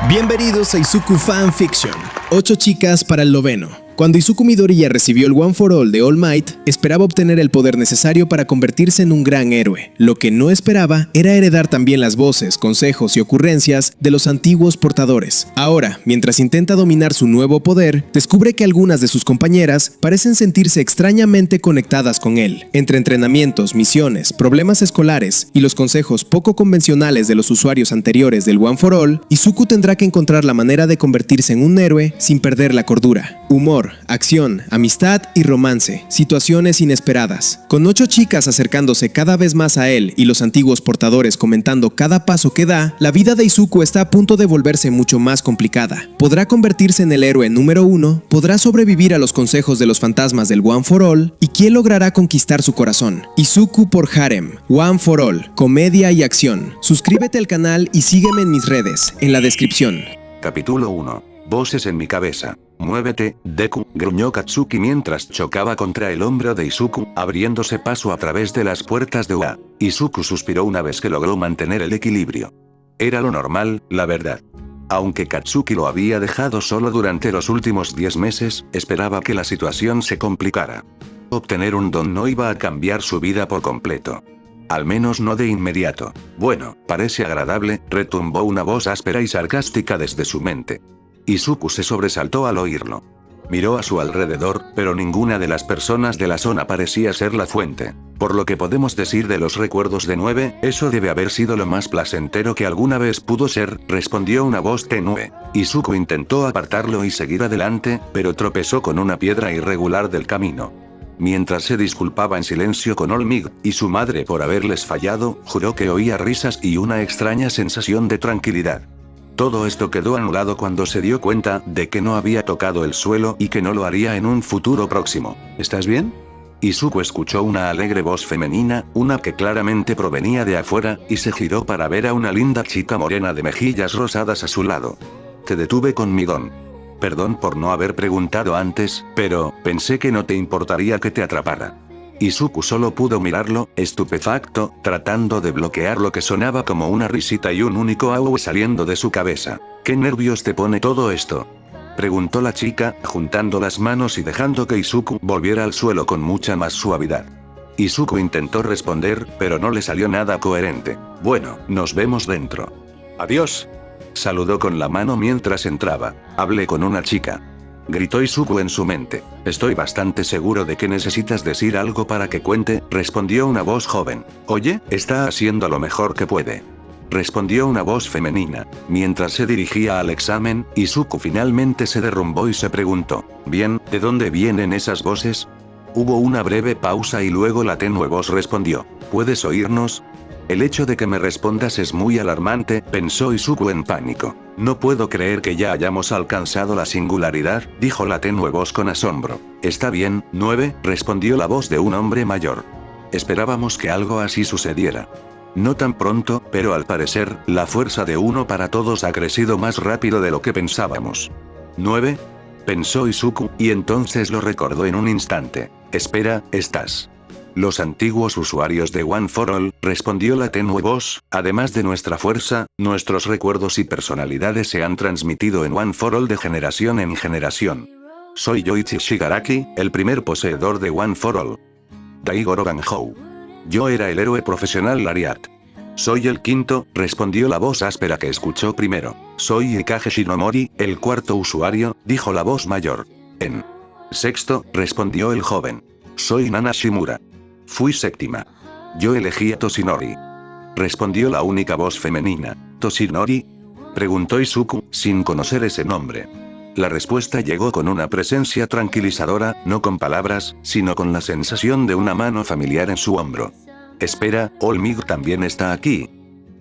Bienvenidos a Izuku Fan Fiction. 8 chicas para el noveno. Cuando Izuku Midoriya recibió el One for All de All Might, esperaba obtener el poder necesario para convertirse en un gran héroe. Lo que no esperaba era heredar también las voces, consejos y ocurrencias de los antiguos portadores. Ahora, mientras intenta dominar su nuevo poder, descubre que algunas de sus compañeras parecen sentirse extrañamente conectadas con él. Entre entrenamientos, misiones, problemas escolares y los consejos poco convencionales de los usuarios anteriores del One for All, Izuku tendrá que encontrar la manera de convertirse en un héroe sin perder la cordura. Humor, acción, amistad y romance, situaciones inesperadas. Con 8 chicas acercándose cada vez más a él y los antiguos portadores comentando cada paso que da, la vida de Izuku está a punto de volverse mucho más complicada. ¿Podrá convertirse en el héroe número 1? ¿Podrá sobrevivir a los consejos de los fantasmas del One for All? ¿Y quién logrará conquistar su corazón? Izuku por Harem, One for All, comedia y acción. Suscríbete al canal y sígueme en mis redes, en la descripción. Capítulo 1. Voces en mi cabeza. Muévete, Deku, gruñó Katsuki mientras chocaba contra el hombro de Izuku, abriéndose paso a través de las puertas de UA. Izuku suspiró una vez que logró mantener el equilibrio. Era lo normal, la verdad. Aunque Katsuki lo había dejado solo durante los últimos 10 meses, esperaba que la situación se complicara. Obtener un don no iba a cambiar su vida por completo. Al menos no de inmediato. Bueno, parece agradable, retumbó una voz áspera y sarcástica desde su mente. Izuku se sobresaltó al oírlo. Miró a su alrededor, pero ninguna de las personas de la zona parecía ser la fuente. Por lo que podemos decir de los recuerdos de 9, eso debe haber sido lo más placentero que alguna vez pudo ser, respondió una voz tenue. Izuku intentó apartarlo y seguir adelante, pero tropezó con una piedra irregular del camino. Mientras se disculpaba en silencio con Olmig y su madre por haberles fallado, juró que oía risas y una extraña sensación de tranquilidad. Todo esto quedó anulado cuando se dio cuenta de que no había tocado el suelo y que no lo haría en un futuro próximo. ¿Estás bien? Izuku escuchó una alegre voz femenina, una que claramente provenía de afuera, y se giró para ver a una linda chica morena de mejillas rosadas a su lado. Te detuve con mi don. Perdón por no haber preguntado antes, pero pensé que no te importaría que te atrapara. Izuku solo pudo mirarlo, estupefacto, tratando de bloquear lo que sonaba como una risita y un único aue saliendo de su cabeza. ¿Qué nervios te pone todo esto?, preguntó la chica, juntando las manos y dejando que Izuku volviera al suelo con mucha más suavidad. Izuku intentó responder, pero no le salió nada coherente. Bueno, nos vemos dentro. Adiós. Saludó con la mano mientras entraba. Hablé con una chica. Gritó Izuku en su mente. Estoy bastante seguro de que necesitas decir algo para que cuente, respondió una voz joven. Oye, está haciendo lo mejor que puede. Respondió una voz femenina. Mientras se dirigía al examen, Izuku finalmente se derrumbó y se preguntó. Bien, ¿de dónde vienen esas voces? Hubo una breve pausa y luego la tenue voz respondió. ¿Puedes oírnos? El hecho de que me respondas es muy alarmante, pensó Izuku en pánico. No puedo creer que ya hayamos alcanzado la singularidad, dijo la tenue voz con asombro. Está bien, 9, respondió la voz de un hombre mayor. Esperábamos que algo así sucediera. No tan pronto, pero al parecer, la fuerza de uno para todos ha crecido más rápido de lo que pensábamos. 9, pensó Izuku, y entonces lo recordó en un instante. Espera, estás. Los antiguos usuarios de One for All, respondió la tenue voz, además de nuestra fuerza, nuestros recuerdos y personalidades se han transmitido en One for All de generación en generación. Soy Yoichi Shigaraki, el primer poseedor de One for All. Daigoro Banhou. Yo era el héroe profesional Lariat. Soy el quinto, respondió la voz áspera que escuchó primero. Soy Ikage Shinomori, el cuarto usuario, dijo la voz mayor. En sexto, respondió el joven. Soy Nana Shimura. Fui séptima. Yo elegí a Toshinori. Respondió la única voz femenina. ¿Toshinori?, preguntó Izuku, sin conocer ese nombre. La respuesta llegó con una presencia tranquilizadora, no con palabras, sino con la sensación de una mano familiar en su hombro. Espera, Olmig también está aquí.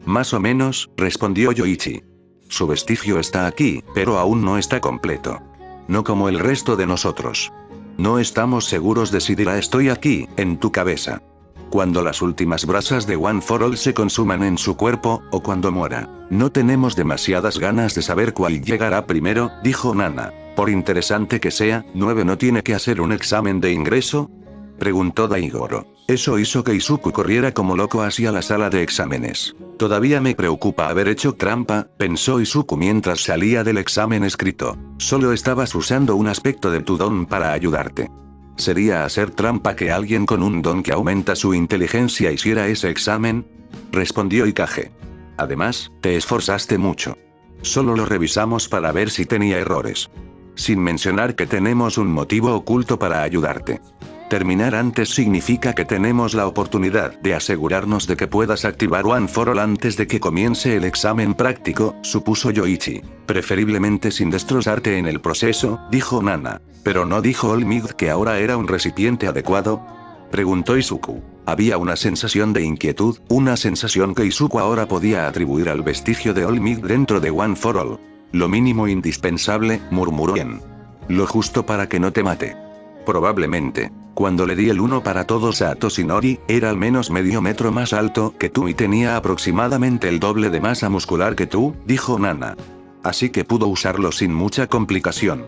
Más o menos, respondió Yoichi. Su vestigio está aquí, pero aún no está completo. No como el resto de nosotros. No estamos seguros de si dirá estoy aquí, en tu cabeza. Cuando las últimas brasas de One for All se consuman en su cuerpo, o cuando muera. No tenemos demasiadas ganas de saber cuál llegará primero, dijo Nana. Por interesante que sea, 9 no tiene que hacer un examen de ingreso, preguntó Daigoro. Eso hizo que Izuku corriera como loco hacia la sala de exámenes. Todavía me preocupa haber hecho trampa, pensó Izuku mientras salía del examen escrito. Solo estabas usando un aspecto de tu don para ayudarte. ¿Sería hacer trampa que alguien con un don que aumenta su inteligencia hiciera ese examen? Respondió Ikage. Además, te esforzaste mucho. Solo lo revisamos para ver si tenía errores. Sin mencionar que tenemos un motivo oculto para ayudarte. Terminar antes significa que tenemos la oportunidad de asegurarnos de que puedas activar One for All antes de que comience el examen práctico, supuso Yoichi. Preferiblemente sin destrozarte en el proceso, dijo Nana. ¿Pero no dijo All Might que ahora era un recipiente adecuado? Preguntó Izuku. Había una sensación de inquietud, una sensación que Izuku ahora podía atribuir al vestigio de All Might dentro de One for All. Lo mínimo indispensable, murmuró bien. Lo justo para que no te mate. Probablemente. Cuando le di el uno para todos a Toshinori, era al menos medio metro más alto que tú y tenía aproximadamente el doble de masa muscular que tú, dijo Nana. Así que pudo usarlo sin mucha complicación.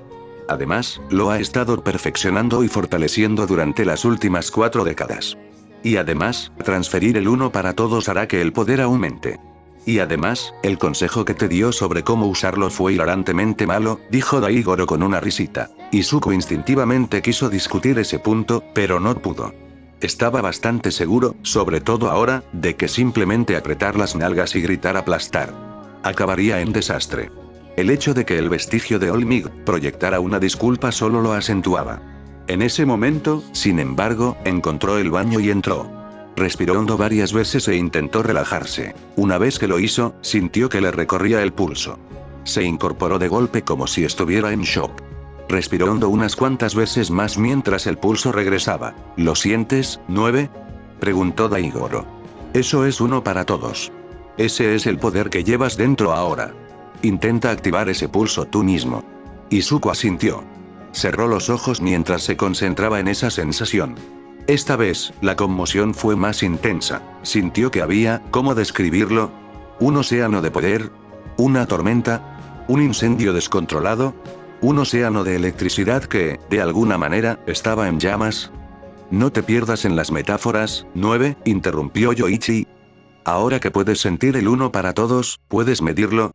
Además, lo ha estado perfeccionando y fortaleciendo durante las últimas 4 décadas. Y además, transferir el uno para todos hará que el poder aumente. Y además, el consejo que te dio sobre cómo usarlo fue hilarantemente malo, dijo Daigoro con una risita. Izuku instintivamente quiso discutir ese punto, pero no pudo. Estaba bastante seguro, sobre todo ahora, de que simplemente apretar las nalgas y gritar aplastar acabaría en desastre. El hecho de que el vestigio de All Might proyectara una disculpa solo lo acentuaba. En ese momento, sin embargo, encontró el baño y entró. Respiró hondo varias veces e intentó relajarse. Una vez que lo hizo, sintió que le recorría el pulso. Se incorporó de golpe como si estuviera en shock. Respiró hondo unas cuantas veces más mientras el pulso regresaba. ¿Lo sientes, 9? Preguntó Daigoro. Eso es uno para todos. Ese es el poder que llevas dentro ahora. Intenta activar ese pulso tú mismo. Izuku asintió. Cerró los ojos mientras se concentraba en esa sensación. Esta vez, la conmoción fue más intensa. Sintió que había, ¿cómo describirlo? Un océano de poder. Una tormenta. Un incendio descontrolado. Un océano de electricidad que, de alguna manera, estaba en llamas. No te pierdas en las metáforas, 9, interrumpió Yoichi. Ahora que puedes sentir el uno para todos, ¿puedes medirlo?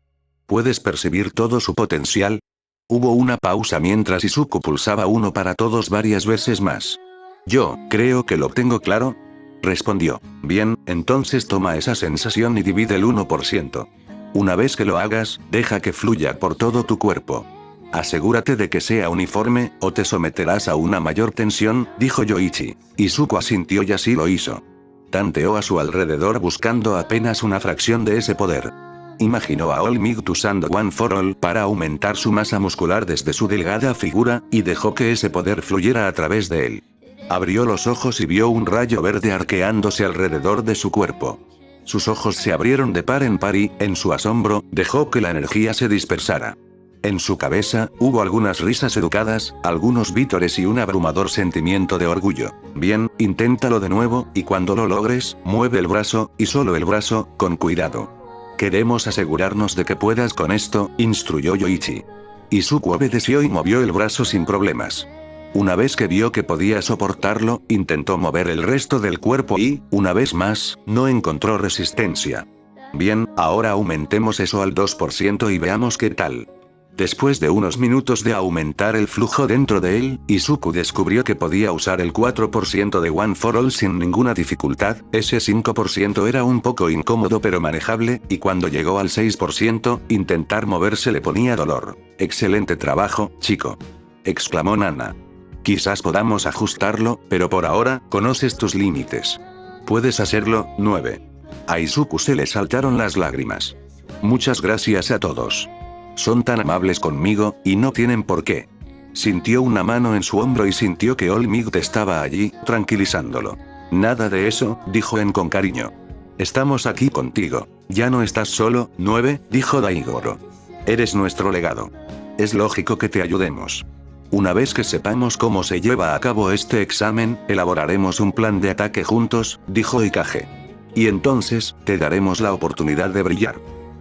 ¿Puedes percibir todo su potencial? Hubo una pausa mientras Izuku pulsaba uno para todos varias veces más. Yo, creo que lo tengo claro. Respondió. Bien, entonces toma esa sensación y divide el 1%. Una vez que lo hagas, deja que fluya por todo tu cuerpo. Asegúrate de que sea uniforme, o te someterás a una mayor tensión, dijo Yoichi. Izuku asintió y así lo hizo. Tanteó a su alrededor buscando apenas una fracción de ese poder. Imaginó a All Might usando One for All para aumentar su masa muscular desde su delgada figura, y dejó que ese poder fluyera a través de él. Abrió los ojos y vio un rayo verde arqueándose alrededor de su cuerpo. Sus ojos se abrieron de par en par y, en su asombro, dejó que la energía se dispersara. En su cabeza, hubo algunas risas educadas, algunos vítores y un abrumador sentimiento de orgullo. Bien, inténtalo de nuevo, y cuando lo logres, mueve el brazo, y solo el brazo, con cuidado. Queremos asegurarnos de que puedas con esto, instruyó Yoichi. Izuku obedeció y movió el brazo sin problemas. Una vez que vio que podía soportarlo, intentó mover el resto del cuerpo y, una vez más, no encontró resistencia. Bien, ahora aumentemos eso al 2% y veamos qué tal. Después de unos minutos de aumentar el flujo dentro de él, Izuku descubrió que podía usar el 4% de One for All sin ninguna dificultad. Ese 5% era un poco incómodo pero manejable, y cuando llegó al 6%, intentar moverse le ponía dolor. «Excelente trabajo, chico», exclamó Nana. «Quizás podamos ajustarlo, pero por ahora, conoces tus límites. Puedes hacerlo, 9». A Izuku se le saltaron las lágrimas. «Muchas gracias a todos. Son tan amables conmigo, y no tienen por qué». Sintió una mano en su hombro y sintió que All Might estaba allí, tranquilizándolo. «Nada de eso», dijo con cariño. «Estamos aquí contigo. Ya no estás solo, 9, dijo Daigoro. «Eres nuestro legado. Es lógico que te ayudemos. Una vez que sepamos cómo se lleva a cabo este examen, elaboraremos un plan de ataque juntos», dijo Ikage. «Y entonces, te daremos la oportunidad de brillar».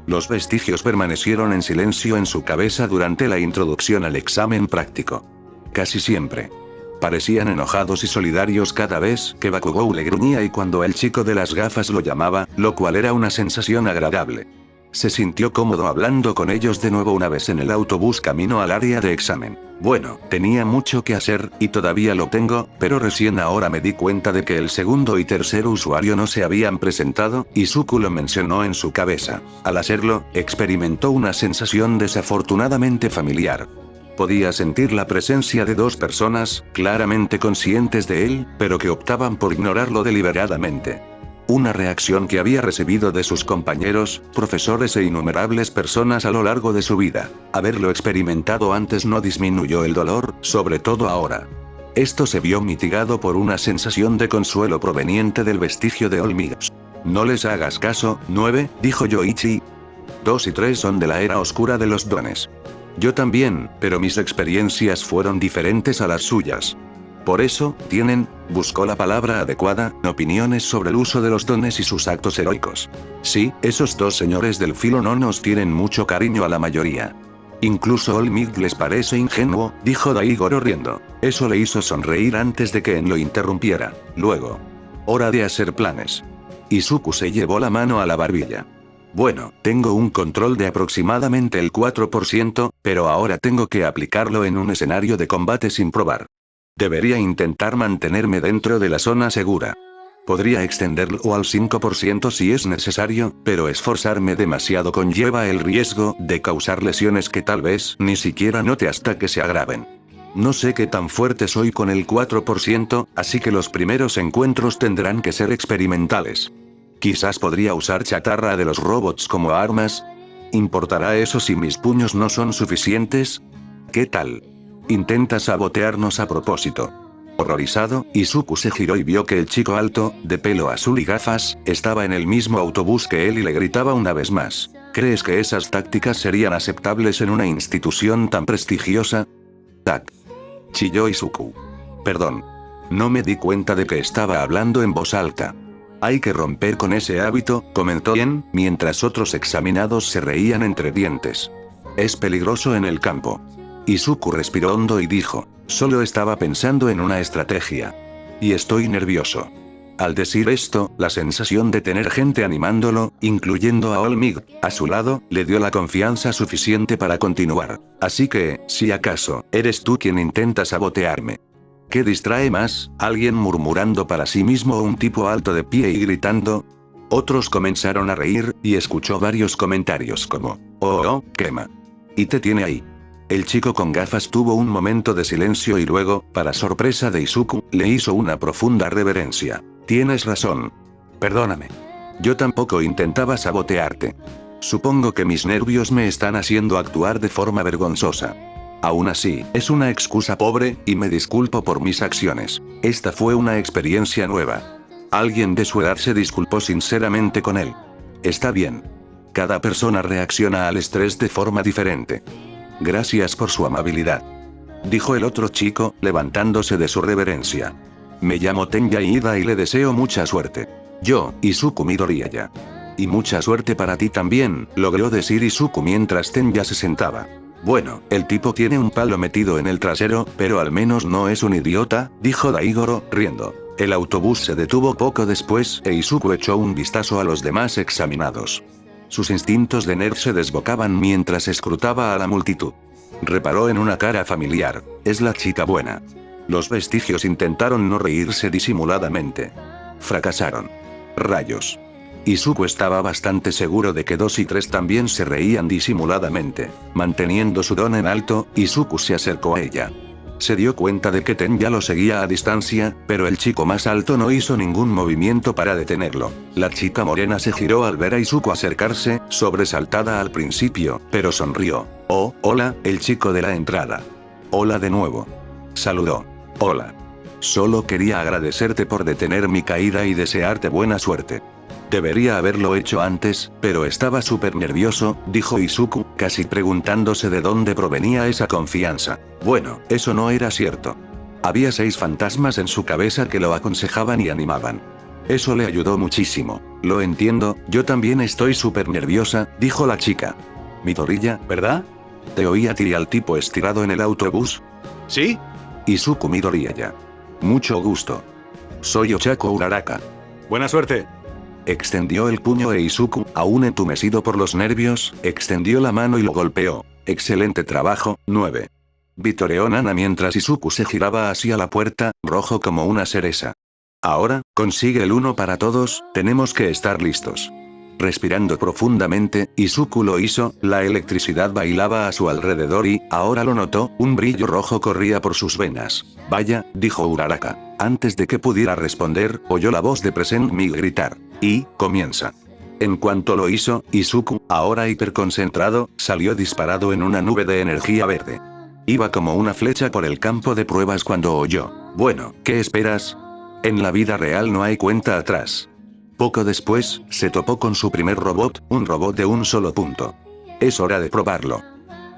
Los vestigios permanecieron en silencio en su cabeza durante la introducción al examen práctico. Casi siempre. Parecían enojados y solidarios cada vez que Bakugou le gruñía y cuando el chico de las gafas lo llamaba, lo cual era una sensación agradable. Se sintió cómodo hablando con ellos de nuevo una vez en el autobús camino al área de examen. Bueno, tenía mucho que hacer, y todavía lo tengo, pero recién ahora me di cuenta de que el segundo y tercer usuario no se habían presentado, y Izuku lo mencionó en su cabeza. Al hacerlo, experimentó una sensación desafortunadamente familiar. Podía sentir la presencia de dos personas, claramente conscientes de él, pero que optaban por ignorarlo deliberadamente. Una reacción que había recibido de sus compañeros, profesores e innumerables personas a lo largo de su vida. Haberlo experimentado antes no disminuyó el dolor, sobre todo ahora. Esto se vio mitigado por una sensación de consuelo proveniente del vestigio de All Might. No les hagas caso, 9, dijo Yoichi. 2 y 3 son de la era oscura de los dones. Yo también, pero mis experiencias fueron diferentes a las suyas. Por eso, buscó la palabra adecuada, opiniones sobre el uso de los dones y sus actos heroicos. Sí, esos dos señores del filo no nos tienen mucho cariño a la mayoría. Incluso All Might les parece ingenuo, dijo Daigoro riendo. Eso le hizo sonreír antes de que En lo interrumpiera. Luego. Hora de hacer planes. Izuku se llevó la mano a la barbilla. Bueno, tengo un control de aproximadamente el 4%, pero ahora tengo que aplicarlo en un escenario de combate sin probar. Debería intentar mantenerme dentro de la zona segura. Podría extenderlo al 5% si es necesario, pero esforzarme demasiado conlleva el riesgo de causar lesiones que tal vez ni siquiera note hasta que se agraven. No sé qué tan fuerte soy con el 4%, así que los primeros encuentros tendrán que ser experimentales. Quizás podría usar chatarra de los robots como armas. ¿Importará eso si mis puños no son suficientes? ¿Qué tal? Intenta sabotearnos a propósito. Horrorizado, Izuku se giró y vio que el chico alto, de pelo azul y gafas, estaba en el mismo autobús que él y le gritaba una vez más. ¿Crees que esas tácticas serían aceptables en una institución tan prestigiosa? Tak. Chilló Izuku. Perdón. No me di cuenta de que estaba hablando en voz alta. Hay que romper con ese hábito, comentó Yen, mientras otros examinados se reían entre dientes. Es peligroso en el campo. Izuku respiró hondo y dijo, solo estaba pensando en una estrategia. Y estoy nervioso. Al decir esto, la sensación de tener gente animándolo, incluyendo a All Might, a su lado, le dio la confianza suficiente para continuar. Así que, si acaso, eres tú quien intenta sabotearme. ¿Qué distrae más, alguien murmurando para sí mismo o un tipo alto de pie y gritando? Otros comenzaron a reír, y escuchó varios comentarios como, oh, crema. Y te tiene ahí. El chico con gafas tuvo un momento de silencio y luego, para sorpresa de Izuku, le hizo una profunda reverencia. Tienes razón. Perdóname. Yo tampoco intentaba sabotearte. Supongo que mis nervios me están haciendo actuar de forma vergonzosa. Aún así, es una excusa pobre, y me disculpo por mis acciones. Esta fue una experiencia nueva. Alguien de su edad se disculpó sinceramente con él. Está bien. Cada persona reacciona al estrés de forma diferente. Gracias por su amabilidad. Dijo el otro chico, levantándose de su reverencia. Me llamo Tenya Ida y le deseo mucha suerte. Yo, Izuku Midoriyaya. Y mucha suerte para ti también, logró decir Izuku mientras Tenya se sentaba. Bueno, el tipo tiene un palo metido en el trasero, pero al menos no es un idiota, dijo Daigoro, riendo. El autobús se detuvo poco después, e Izuku echó un vistazo a los demás examinados. Sus instintos de nerd se desbocaban mientras escrutaba a la multitud. Reparó en una cara familiar. Es la chica buena. Los vestigios intentaron no reírse disimuladamente. Fracasaron. Rayos. Izuku estaba bastante seguro de que 2 y 3 también se reían disimuladamente. Manteniendo su don en alto, Izuku se acercó a ella. Se dio cuenta de que Tenya lo seguía a distancia, pero el chico más alto no hizo ningún movimiento para detenerlo. La chica morena se giró al ver a Izuku acercarse, sobresaltada al principio, pero sonrió. Oh, hola, el chico de la entrada. Hola de nuevo. Saludó. Hola. Solo quería agradecerte por detener mi caída y desearte buena suerte. Debería haberlo hecho antes, pero estaba súper nervioso, dijo Izuku, casi preguntándose de dónde provenía esa confianza. Bueno, eso no era cierto. Había 6 fantasmas en su cabeza que lo aconsejaban y animaban. Eso le ayudó muchísimo. Lo entiendo, yo también estoy súper nerviosa, dijo la chica. Midoriya, ¿verdad? Te oí a ti y al tipo estirado en el autobús. ¿Sí? Izuku Midoriya. Mucho gusto. Soy Ochako Uraraka. Buena suerte. Extendió el puño e Izuku, aún entumecido por los nervios, extendió la mano y lo golpeó. Excelente trabajo, 9. Vitoreó Nana mientras Izuku se giraba hacia la puerta, rojo como una cereza. Ahora, consigue el 1 para todos, tenemos que estar listos. Respirando profundamente, Izuku lo hizo, la electricidad bailaba a su alrededor y, ahora lo notó, un brillo rojo corría por sus venas. Vaya, dijo Uraraka. Antes de que pudiera responder, oyó la voz de Present Mig gritar. Y, comienza. En cuanto lo hizo, Izuku, ahora hiperconcentrado, salió disparado en una nube de energía verde. Iba como una flecha por el campo de pruebas cuando oyó. Bueno, ¿qué esperas? En la vida real no hay cuenta atrás. Poco después, se topó con su primer robot, un robot de un solo punto. Es hora de probarlo.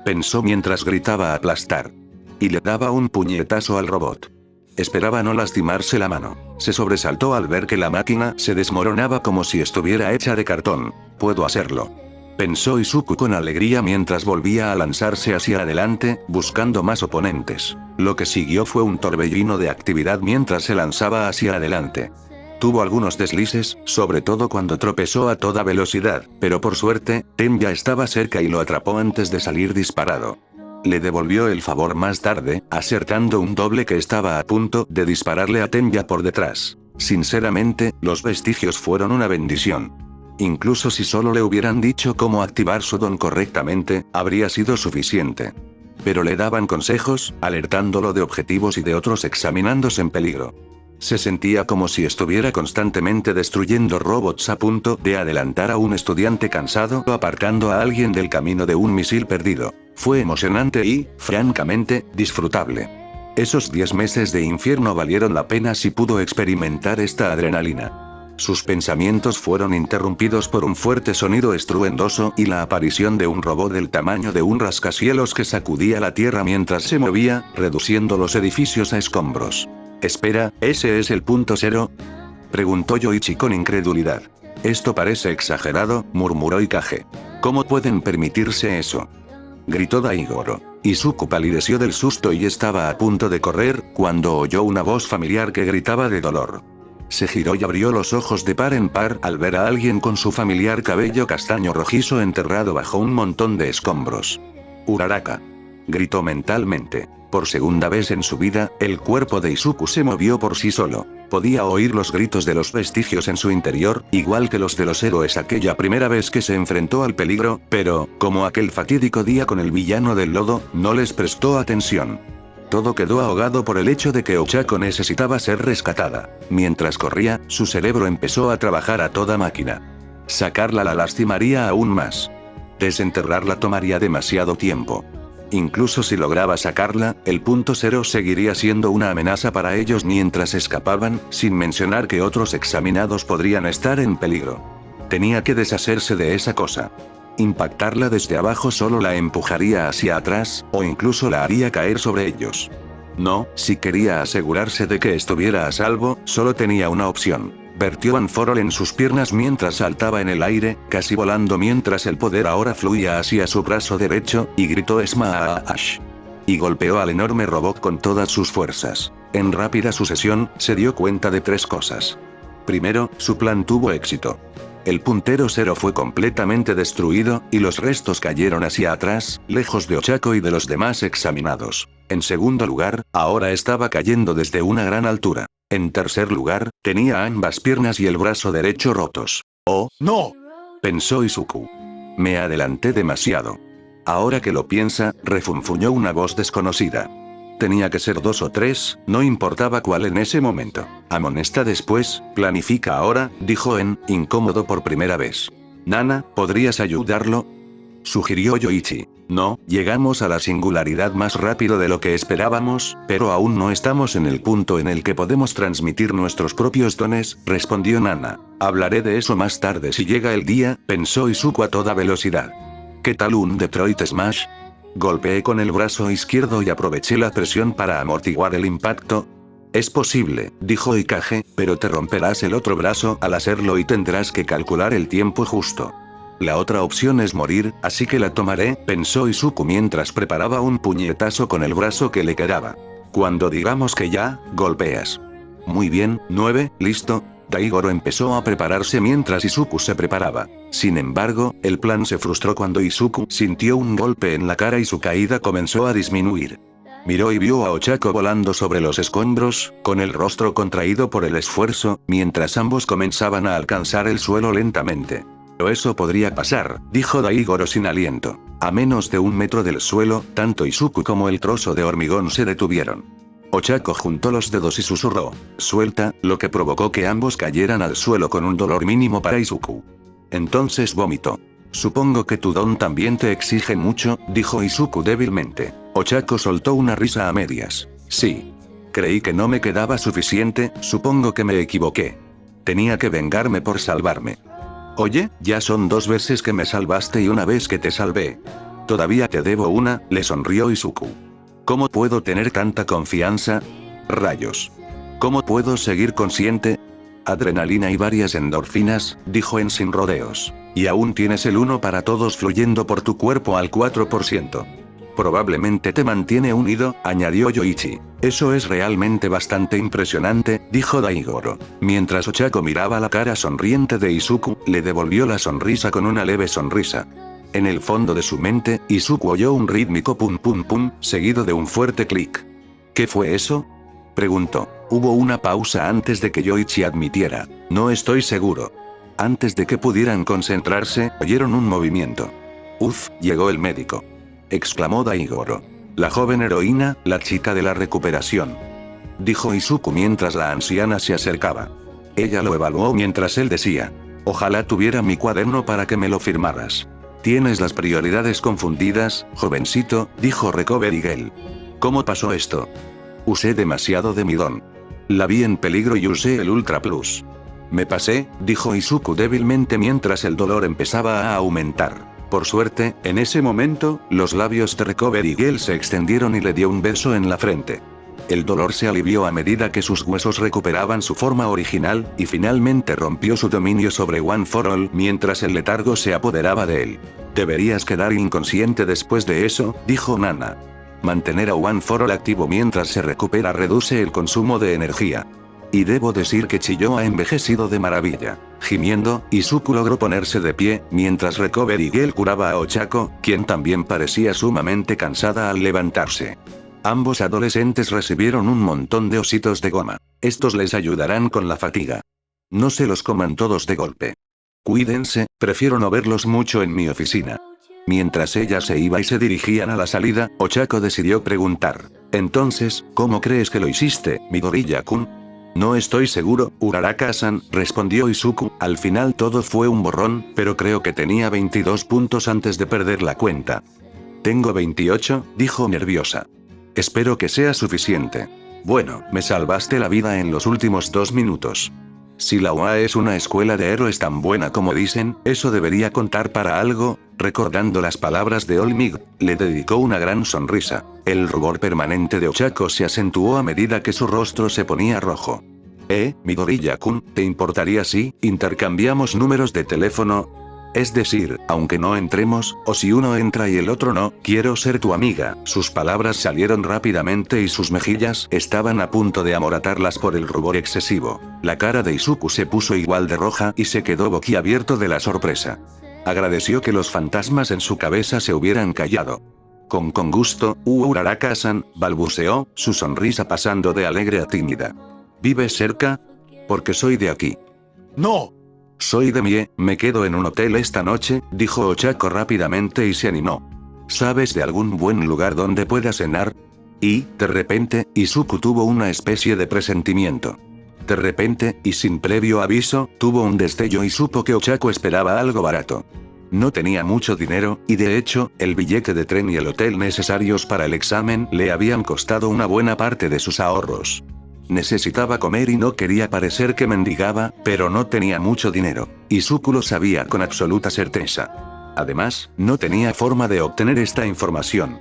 Pensó mientras gritaba aplastar. Y le daba un puñetazo al robot. Esperaba no lastimarse la mano. Se sobresaltó al ver que la máquina se desmoronaba como si estuviera hecha de cartón. Puedo hacerlo. Pensó Izuku con alegría mientras volvía a lanzarse hacia adelante, buscando más oponentes. Lo que siguió fue un torbellino de actividad mientras se lanzaba hacia adelante. Tuvo algunos deslices, sobre todo cuando tropezó a toda velocidad, pero por suerte, Tenbya estaba cerca y lo atrapó antes de salir disparado. Le devolvió el favor más tarde, acertando un doble que estaba a punto de dispararle a Tenbya por detrás. Sinceramente, los vestigios fueron una bendición. Incluso si solo le hubieran dicho cómo activar su don correctamente, habría sido suficiente. Pero le daban consejos, alertándolo de objetivos y de otros examinándose en peligro. Se sentía como si estuviera constantemente destruyendo robots a punto de adelantar a un estudiante cansado o apartando a alguien del camino de un misil perdido. Fue emocionante y, francamente, disfrutable. Esos 10 meses de infierno valieron la pena si pudo experimentar esta adrenalina. Sus pensamientos fueron interrumpidos por un fuerte sonido estruendoso y la aparición de un robot del tamaño de un rascacielos que sacudía la tierra mientras se movía, reduciendo los edificios a escombros. Espera, ¿ese es el punto cero? Preguntó Yoichi con incredulidad. Esto parece exagerado, murmuró Ikage. ¿Cómo pueden permitirse eso? Gritó Daigoro. Izuku palideció del susto y estaba a punto de correr, cuando oyó una voz familiar que gritaba de dolor. Se giró y abrió los ojos de par en par al ver a alguien con su familiar cabello castaño rojizo enterrado bajo un montón de escombros. Uraraka. Gritó mentalmente. Por segunda vez en su vida, el cuerpo de Izuku se movió por sí solo. Podía oír los gritos de los vestigios en su interior, igual que los de los héroes aquella primera vez que se enfrentó al peligro, pero, como aquel fatídico día con el villano del lodo, no les prestó atención. Todo quedó ahogado por el hecho de que Ochako necesitaba ser rescatada. Mientras corría, su cerebro empezó a trabajar a toda máquina. Sacarla la lastimaría aún más. Desenterrarla tomaría demasiado tiempo. Incluso si lograba sacarla, el punto cero seguiría siendo una amenaza para ellos mientras escapaban, sin mencionar que otros examinados podrían estar en peligro. Tenía que deshacerse de esa cosa. Impactarla desde abajo solo la empujaría hacia atrás, o incluso la haría caer sobre ellos. No, si quería asegurarse de que estuviera a salvo, solo tenía una opción. Vertió Anforol en sus piernas mientras saltaba en el aire, casi volando mientras el poder ahora fluía hacia su brazo derecho, y gritó Smash. Y golpeó al enorme robot con todas sus fuerzas. En rápida sucesión, se dio cuenta de 3 cosas. Primero, su plan tuvo éxito. El puntero cero fue completamente destruido, y los restos cayeron hacia atrás, lejos de Ochako y de los demás examinados. En segundo lugar, ahora estaba cayendo desde una gran altura. En tercer lugar, tenía ambas piernas y el brazo derecho rotos. ¡Oh, no!, pensó Izuku. Me adelanté demasiado. Ahora que lo piensa, refunfuñó una voz desconocida. Tenía que ser 2 o 3, no importaba cuál en ese momento. Amonesta después, planifica ahora, dijo En, incómodo por primera vez. Nana, ¿podrías ayudarlo?, sugirió Yoichi. No, llegamos a la singularidad más rápido de lo que esperábamos, pero aún no estamos en el punto en el que podemos transmitir nuestros propios dones, respondió Nana. Hablaré de eso más tarde si llega el día, pensó Izuku a toda velocidad. ¿Qué tal un Detroit Smash? Golpeé con el brazo izquierdo y aproveché la presión para amortiguar el impacto. Es posible, dijo Ikage, pero te romperás el otro brazo al hacerlo y tendrás que calcular el tiempo justo. La otra opción es morir, así que la tomaré, pensó Izuku mientras preparaba un puñetazo con el brazo que le quedaba. Cuando digamos que ya, golpeas. Muy bien, 9, listo. Daigoro empezó a prepararse mientras Izuku se preparaba. Sin embargo, el plan se frustró cuando Izuku sintió un golpe en la cara y su caída comenzó a disminuir. Miró y vio a Ochako volando sobre los escombros, con el rostro contraído por el esfuerzo, mientras ambos comenzaban a alcanzar el suelo lentamente. Pero eso podría pasar, dijo Daigoro sin aliento. A menos de 1 metro del suelo, tanto Izuku como el trozo de hormigón se detuvieron. Ochako juntó los dedos y susurró, suelta, lo que provocó que ambos cayeran al suelo con un dolor mínimo para Izuku. Entonces vomitó. Supongo que tu don también te exige mucho, dijo Izuku débilmente. Ochako soltó una risa a medias. Sí. Creí que no me quedaba suficiente, supongo que me equivoqué. Tenía que vengarme por salvarme. Oye, ya son 2 veces que me salvaste y una vez que te salvé. Todavía te debo una, le sonrió Izuku. ¿Cómo puedo tener tanta confianza? Rayos. ¿Cómo puedo seguir consciente? Adrenalina y varias endorfinas, dijo en sin rodeos. Y aún tienes el 1 para todos fluyendo por tu cuerpo al 4%. Probablemente te mantiene unido, añadió Yoichi. Eso es realmente bastante impresionante, dijo Daigoro. Mientras Ochako miraba la cara sonriente de Izuku, le devolvió la sonrisa con una leve sonrisa. En el fondo de su mente, Izuku oyó un rítmico pum pum pum, seguido de un fuerte clic. ¿Qué fue eso? Preguntó. Hubo una pausa antes de que Yoichi admitiera. No estoy seguro. Antes de que pudieran concentrarse, oyeron un movimiento. Uf, llegó el médico. Exclamó Daigoro. La joven heroína, la chica de la recuperación. Dijo Izuku mientras la anciana se acercaba. Ella lo evaluó mientras él decía. Ojalá tuviera mi cuaderno para que me lo firmaras. Tienes las prioridades confundidas, jovencito, dijo Recovery Girl. ¿Cómo pasó esto? Usé demasiado de mi don. La vi en peligro y usé el Ultra Plus. Me pasé, dijo Izuku débilmente mientras el dolor empezaba a aumentar. Por suerte, en ese momento, los labios de Recovery Girl se extendieron y le dio un beso en la frente. El dolor se alivió a medida que sus huesos recuperaban su forma original, y finalmente rompió su dominio sobre One for All mientras el letargo se apoderaba de él. Deberías quedar inconsciente después de eso, dijo Nana. Mantener a One for All activo mientras se recupera reduce el consumo de energía. Y debo decir que Chiyo ha envejecido de maravilla. Gimiendo, Izuku logró ponerse de pie, mientras Recovery Girl curaba a Ochako, quien también parecía sumamente cansada al levantarse. Ambos adolescentes recibieron un montón de ositos de goma. Estos les ayudarán con la fatiga. No se los coman todos de golpe. Cuídense, prefiero no verlos mucho en mi oficina. Mientras ella se iba y se dirigían a la salida, Ochako decidió preguntar. Entonces, ¿cómo crees que lo hiciste, Midoriya-kun? No estoy seguro, Uraraka-san, respondió Izuku. Al final todo fue un borrón, pero creo que tenía 22 puntos antes de perder la cuenta. Tengo 28, dijo nerviosa. Espero que sea suficiente. Bueno, me salvaste la vida en los últimos 2 minutos. Si la UA es una escuela de héroes tan buena como dicen, eso debería contar para algo. Recordando las palabras de Olmig, le dedicó una gran sonrisa. El rubor permanente de Ochako se acentuó a medida que su rostro se ponía rojo. Midoriya-kun, ¿te importaría si intercambiamos números de teléfono? Es decir, aunque no entremos, o si uno entra y el otro no, quiero ser tu amiga. Sus palabras salieron rápidamente y sus mejillas estaban a punto de amoratarlas por el rubor excesivo. La cara de Izuku se puso igual de roja y se quedó boquiabierto de la sorpresa. Agradeció que los fantasmas en su cabeza se hubieran callado. Con gusto, Uraraka-san, balbuceó, su sonrisa pasando de alegre a tímida. ¿Vives cerca? Porque soy de aquí. ¡No! Soy de Mie, me quedo en un hotel esta noche, dijo Ochako rápidamente y se animó. ¿Sabes de algún buen lugar donde pueda cenar? Y, de repente, Izuku tuvo una especie de presentimiento. De repente, y sin previo aviso, tuvo un destello y supo que Ochako esperaba algo barato. No tenía mucho dinero, y de hecho, el billete de tren y el hotel necesarios para el examen le habían costado una buena parte de sus ahorros. Necesitaba comer y no quería parecer que mendigaba, pero no tenía mucho dinero. Izuku lo sabía con absoluta certeza. Además, no tenía forma de obtener esta información.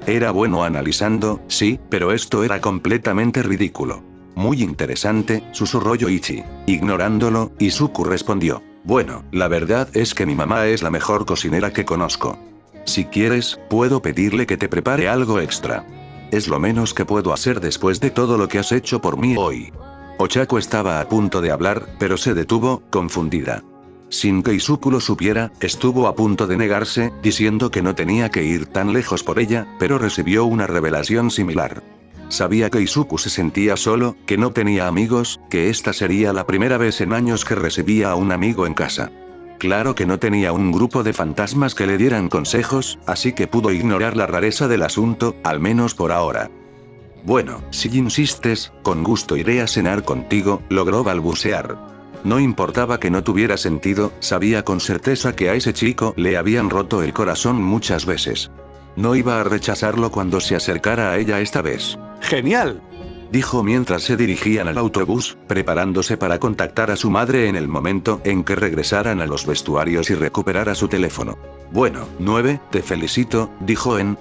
Era bueno analizando, sí, pero esto era completamente ridículo. Muy interesante, susurró Yoichi. Ignorándolo, Izuku respondió. Bueno, la verdad es que mi mamá es la mejor cocinera que conozco. Si quieres, puedo pedirle que te prepare algo extra. es lo menos que puedo hacer después de todo lo que has hecho por mí hoy. Ochako estaba a punto de hablar, pero se detuvo, confundida. Sin que Izuku lo supiera, estuvo a punto de negarse, diciendo que no tenía que ir tan lejos por ella, pero recibió una revelación similar. Sabía que Izuku se sentía solo, que no tenía amigos, que esta sería la primera vez en años que recibía a un amigo en casa. Claro que no tenía un grupo de fantasmas que le dieran consejos, así que pudo ignorar la rareza del asunto, al menos por ahora. Bueno, si insistes, con gusto iré a cenar contigo, logró balbucear. No importaba que no tuviera sentido, sabía con certeza que a ese chico le habían roto el corazón muchas veces. No iba a rechazarlo cuando se acercara a ella esta vez. ¡Genial!, dijo mientras se dirigían al autobús, preparándose para contactar a su madre en el momento en que regresaran a los vestuarios y recuperara su teléfono. Bueno, 9, te felicito, dijo en.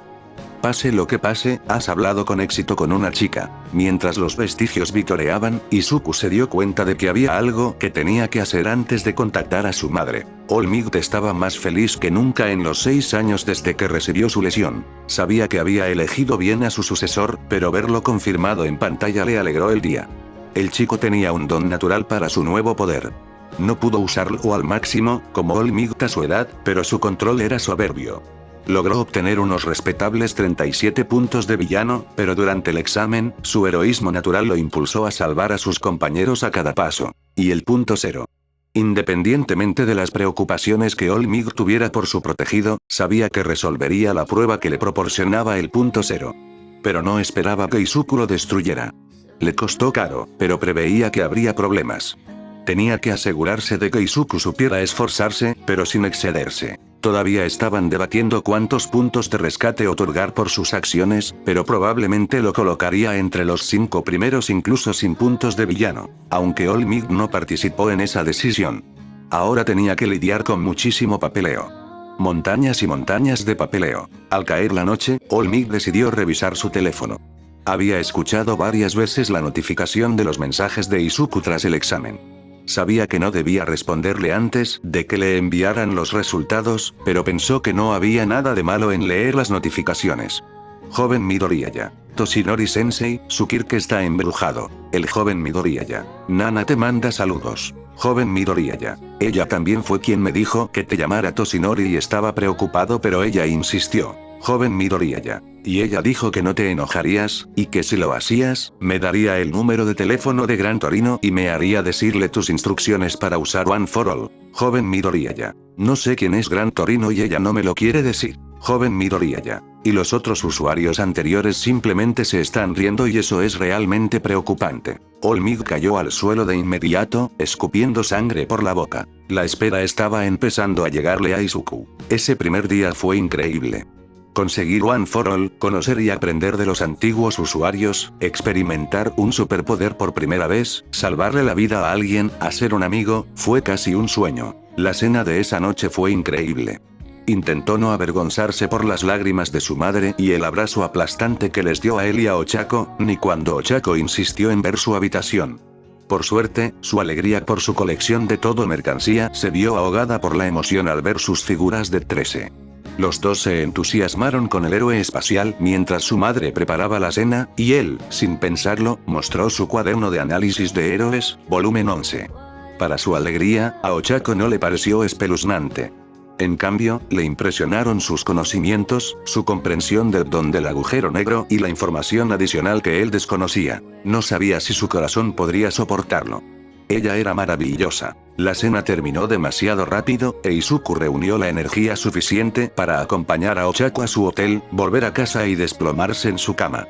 Pase lo que pase, has hablado con éxito con una chica. Mientras los vestigios vitoreaban, Izuku se dio cuenta de que había algo que tenía que hacer antes de contactar a su madre. All Might estaba más feliz que nunca en los 6 años desde que recibió su lesión. Sabía que había elegido bien a su sucesor, pero verlo confirmado en pantalla le alegró el día. El chico tenía un don natural para su nuevo poder. No pudo usarlo al máximo, como All Might a su edad, pero su control era soberbio. Logró obtener unos respetables 37 puntos de villano, pero durante el examen, su heroísmo natural lo impulsó a salvar a sus compañeros a cada paso. Y el punto 0. Independientemente de las preocupaciones que All Might tuviera por su protegido, sabía que resolvería la prueba que le proporcionaba el punto 0. Pero no esperaba que Izuku lo destruyera. Le costó caro, pero preveía que habría problemas. Tenía que asegurarse de que Izuku supiera esforzarse, pero sin excederse. Todavía estaban debatiendo cuántos puntos de rescate otorgar por sus acciones, pero probablemente lo colocaría entre los 5 primeros incluso sin puntos de villano, aunque All Might no participó en esa decisión. Ahora tenía que lidiar con muchísimo papeleo. Montañas y montañas de papeleo. Al caer la noche, All Might decidió revisar su teléfono. Había escuchado varias veces la notificación de los mensajes de Izuku tras el examen. Sabía que no debía responderle antes de que le enviaran los resultados, pero pensó que no había nada de malo en leer las notificaciones. Joven Midoriyaya. Toshinori-sensei, su Kirk está embrujado. El joven Midoriyaya. Nana te manda saludos. Joven Midoriyaya. Ella también fue quien me dijo que te llamara Toshinori y estaba preocupado, pero ella insistió. Joven Midoriyaya. Y ella dijo que no te enojarías, y que si lo hacías, me daría el número de teléfono de Gran Torino y me haría decirle tus instrucciones para usar One for All. Joven Midoriyaya. No sé quién es Gran Torino y ella no me lo quiere decir. Joven Midoriyaya. Y los otros usuarios anteriores simplemente se están riendo y eso es realmente preocupante. All Might cayó al suelo de inmediato, escupiendo sangre por la boca. La espera estaba empezando a llegarle a Izuku. Ese primer día fue increíble. Conseguir One for All, conocer y aprender de los antiguos usuarios, experimentar un superpoder por primera vez, salvarle la vida a alguien, hacer un amigo, fue casi un sueño. La cena de esa noche fue increíble. Intentó no avergonzarse por las lágrimas de su madre y el abrazo aplastante que les dio a él y a Ochako, ni cuando Ochako insistió en ver su habitación. Por suerte, su alegría por su colección de todo mercancía se vio ahogada por la emoción al ver sus figuras de 13. Los dos se entusiasmaron con el héroe espacial mientras su madre preparaba la cena, y él, sin pensarlo, mostró su cuaderno de análisis de héroes, volumen 11. Para su alegría, a Ochako no le pareció espeluznante. En cambio, le impresionaron sus conocimientos, su comprensión del don del agujero negro y la información adicional que él desconocía. No sabía si su corazón podría soportarlo. Ella era maravillosa. La cena terminó demasiado rápido, e Izuku reunió la energía suficiente para acompañar a Ochako a su hotel, volver a casa y desplomarse en su cama.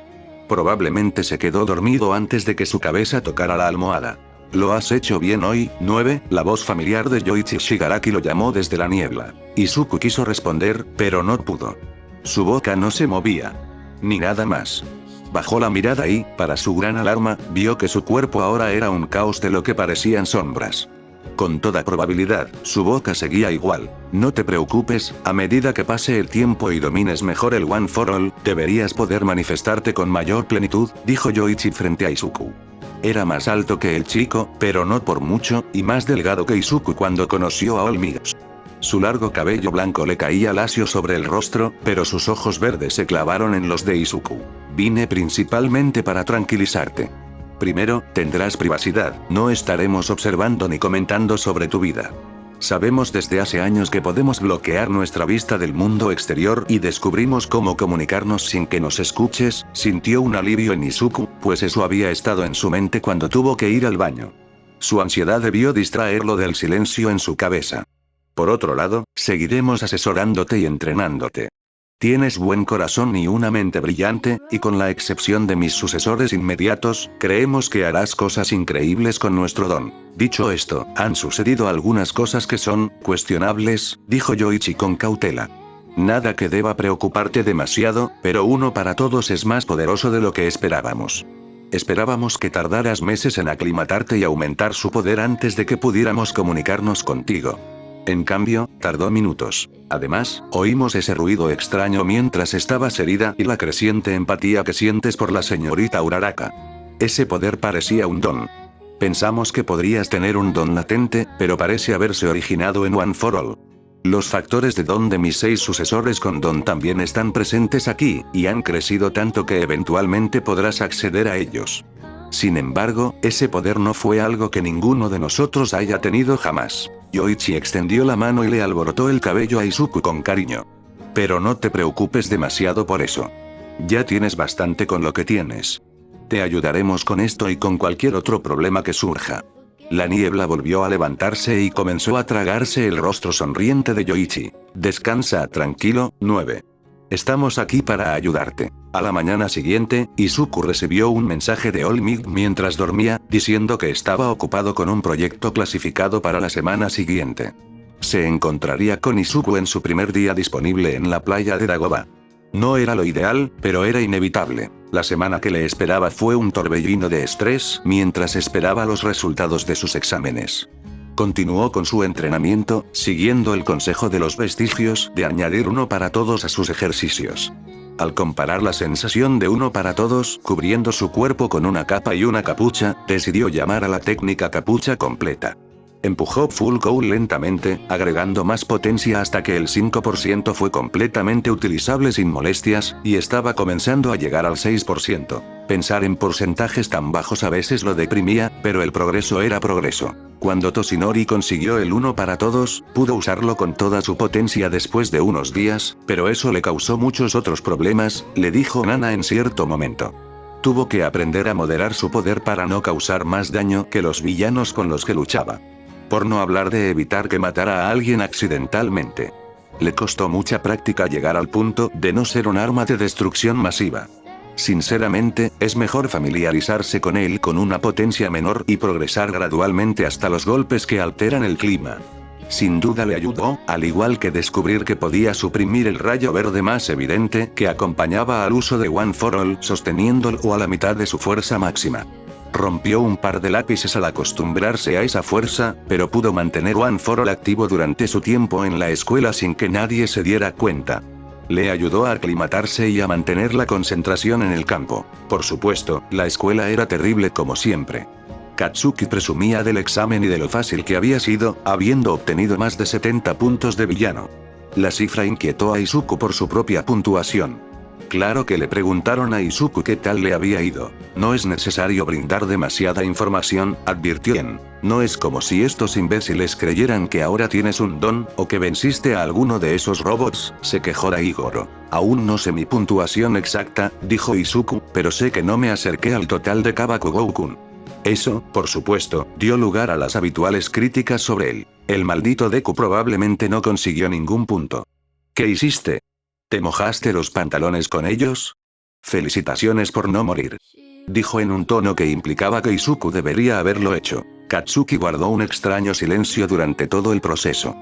Probablemente se quedó dormido antes de que su cabeza tocara la almohada. ¿Lo has hecho bien hoy, 9? La voz familiar de Yoichi Shigaraki lo llamó desde la niebla. Izuku quiso responder, pero no pudo. Su boca no se movía. Ni nada más. Bajó la mirada y, para su gran alarma, vio que su cuerpo ahora era un caos de lo que parecían sombras. Con toda probabilidad, su boca seguía igual. No te preocupes, a medida que pase el tiempo y domines mejor el One for All, deberías poder manifestarte con mayor plenitud, dijo Yoichi frente a Izuku. Era más alto que el chico, pero no por mucho, y más delgado que Izuku cuando conoció a All Might. Su largo cabello blanco le caía lacio sobre el rostro, pero sus ojos verdes se clavaron en los de Izuku. Vine principalmente para tranquilizarte. Primero, tendrás privacidad, no estaremos observando ni comentando sobre tu vida. Sabemos desde hace años que podemos bloquear nuestra vista del mundo exterior y descubrimos cómo comunicarnos sin que nos escuches. Sintió un alivio en Izuku, pues eso había estado en su mente cuando tuvo que ir al baño. Su ansiedad debió distraerlo del silencio en su cabeza. Por otro lado, seguiremos asesorándote y entrenándote. Tienes buen corazón y una mente brillante, y con la excepción de mis sucesores inmediatos, creemos que harás cosas increíbles con nuestro don. Dicho esto, han sucedido algunas cosas que son cuestionables, dijo Yoichi con cautela. Nada que deba preocuparte demasiado, pero uno para todos es más poderoso de lo que esperábamos. Esperábamos que tardaras meses en aclimatarte y aumentar su poder antes de que pudiéramos comunicarnos contigo. En cambio, tardó minutos. Además, oímos ese ruido extraño mientras estabas herida y la creciente empatía que sientes por la señorita Uraraka. Ese poder parecía un don. Pensamos que podrías tener un don latente, pero parece haberse originado en One for All. Los factores de don de mis 6 sucesores con don también están presentes aquí, y han crecido tanto que eventualmente podrás acceder a ellos. Sin embargo, ese poder no fue algo que ninguno de nosotros haya tenido jamás. Yoichi extendió la mano y le alborotó el cabello a Izuku con cariño. Pero no te preocupes demasiado por eso. Ya tienes bastante con lo que tienes. Te ayudaremos con esto y con cualquier otro problema que surja. La niebla volvió a levantarse y comenzó a tragarse el rostro sonriente de Yoichi. Descansa tranquilo, 9. Estamos aquí para ayudarte. A la mañana siguiente, Izuku recibió un mensaje de All Might mientras dormía, diciendo que estaba ocupado con un proyecto clasificado para la semana siguiente. Se encontraría con Izuku en su primer día disponible en la playa de Dagoba. No era lo ideal, pero era inevitable. La semana que le esperaba fue un torbellino de estrés mientras esperaba los resultados de sus exámenes. Continuó con su entrenamiento, siguiendo el consejo de los vestigios de añadir uno para todos a sus ejercicios. Al comparar la sensación de uno para todos, cubriendo su cuerpo con una capa y una capucha, decidió llamar a la técnica capucha completa. Empujó Full Cowl lentamente, agregando más potencia hasta que el 5% fue completamente utilizable sin molestias, y estaba comenzando a llegar al 6%. Pensar en porcentajes tan bajos a veces lo deprimía, pero el progreso era progreso. Cuando Toshinori consiguió el 1 para todos, pudo usarlo con toda su potencia después de unos días, pero eso le causó muchos otros problemas, le dijo Nana en cierto momento. Tuvo que aprender a moderar su poder para no causar más daño que los villanos con los que luchaba. Por no hablar de evitar que matara a alguien accidentalmente. Le costó mucha práctica llegar al punto de no ser un arma de destrucción masiva. Sinceramente, es mejor familiarizarse con él con una potencia menor y progresar gradualmente hasta los golpes que alteran el clima. Sin duda le ayudó, al igual que descubrir que podía suprimir el rayo verde más evidente que acompañaba al uso de One for All sosteniéndolo a la mitad de su fuerza máxima. Rompió un par de lápices al acostumbrarse a esa fuerza, pero pudo mantener One for All activo durante su tiempo en la escuela sin que nadie se diera cuenta. Le ayudó a aclimatarse y a mantener la concentración en el campo. Por supuesto, la escuela era terrible como siempre. Katsuki presumía del examen y de lo fácil que había sido, habiendo obtenido más de 70 puntos de villano. La cifra inquietó a Izuku por su propia puntuación. Claro que le preguntaron a Izuku qué tal le había ido. No es necesario brindar demasiada información, advirtió Yen. No es como si estos imbéciles creyeran que ahora tienes un don, o que venciste a alguno de esos robots, se quejó Daigoro. Aún no sé mi puntuación exacta, dijo Izuku, pero sé que no me acerqué al total de Kabakugo-kun. Eso, por supuesto, dio lugar a las habituales críticas sobre él. El maldito Deku probablemente no consiguió ningún punto. ¿Qué hiciste? ¿Te mojaste los pantalones con ellos? Felicitaciones por no morir. Dijo en un tono que implicaba que Izuku debería haberlo hecho. Katsuki guardó un extraño silencio durante todo el proceso.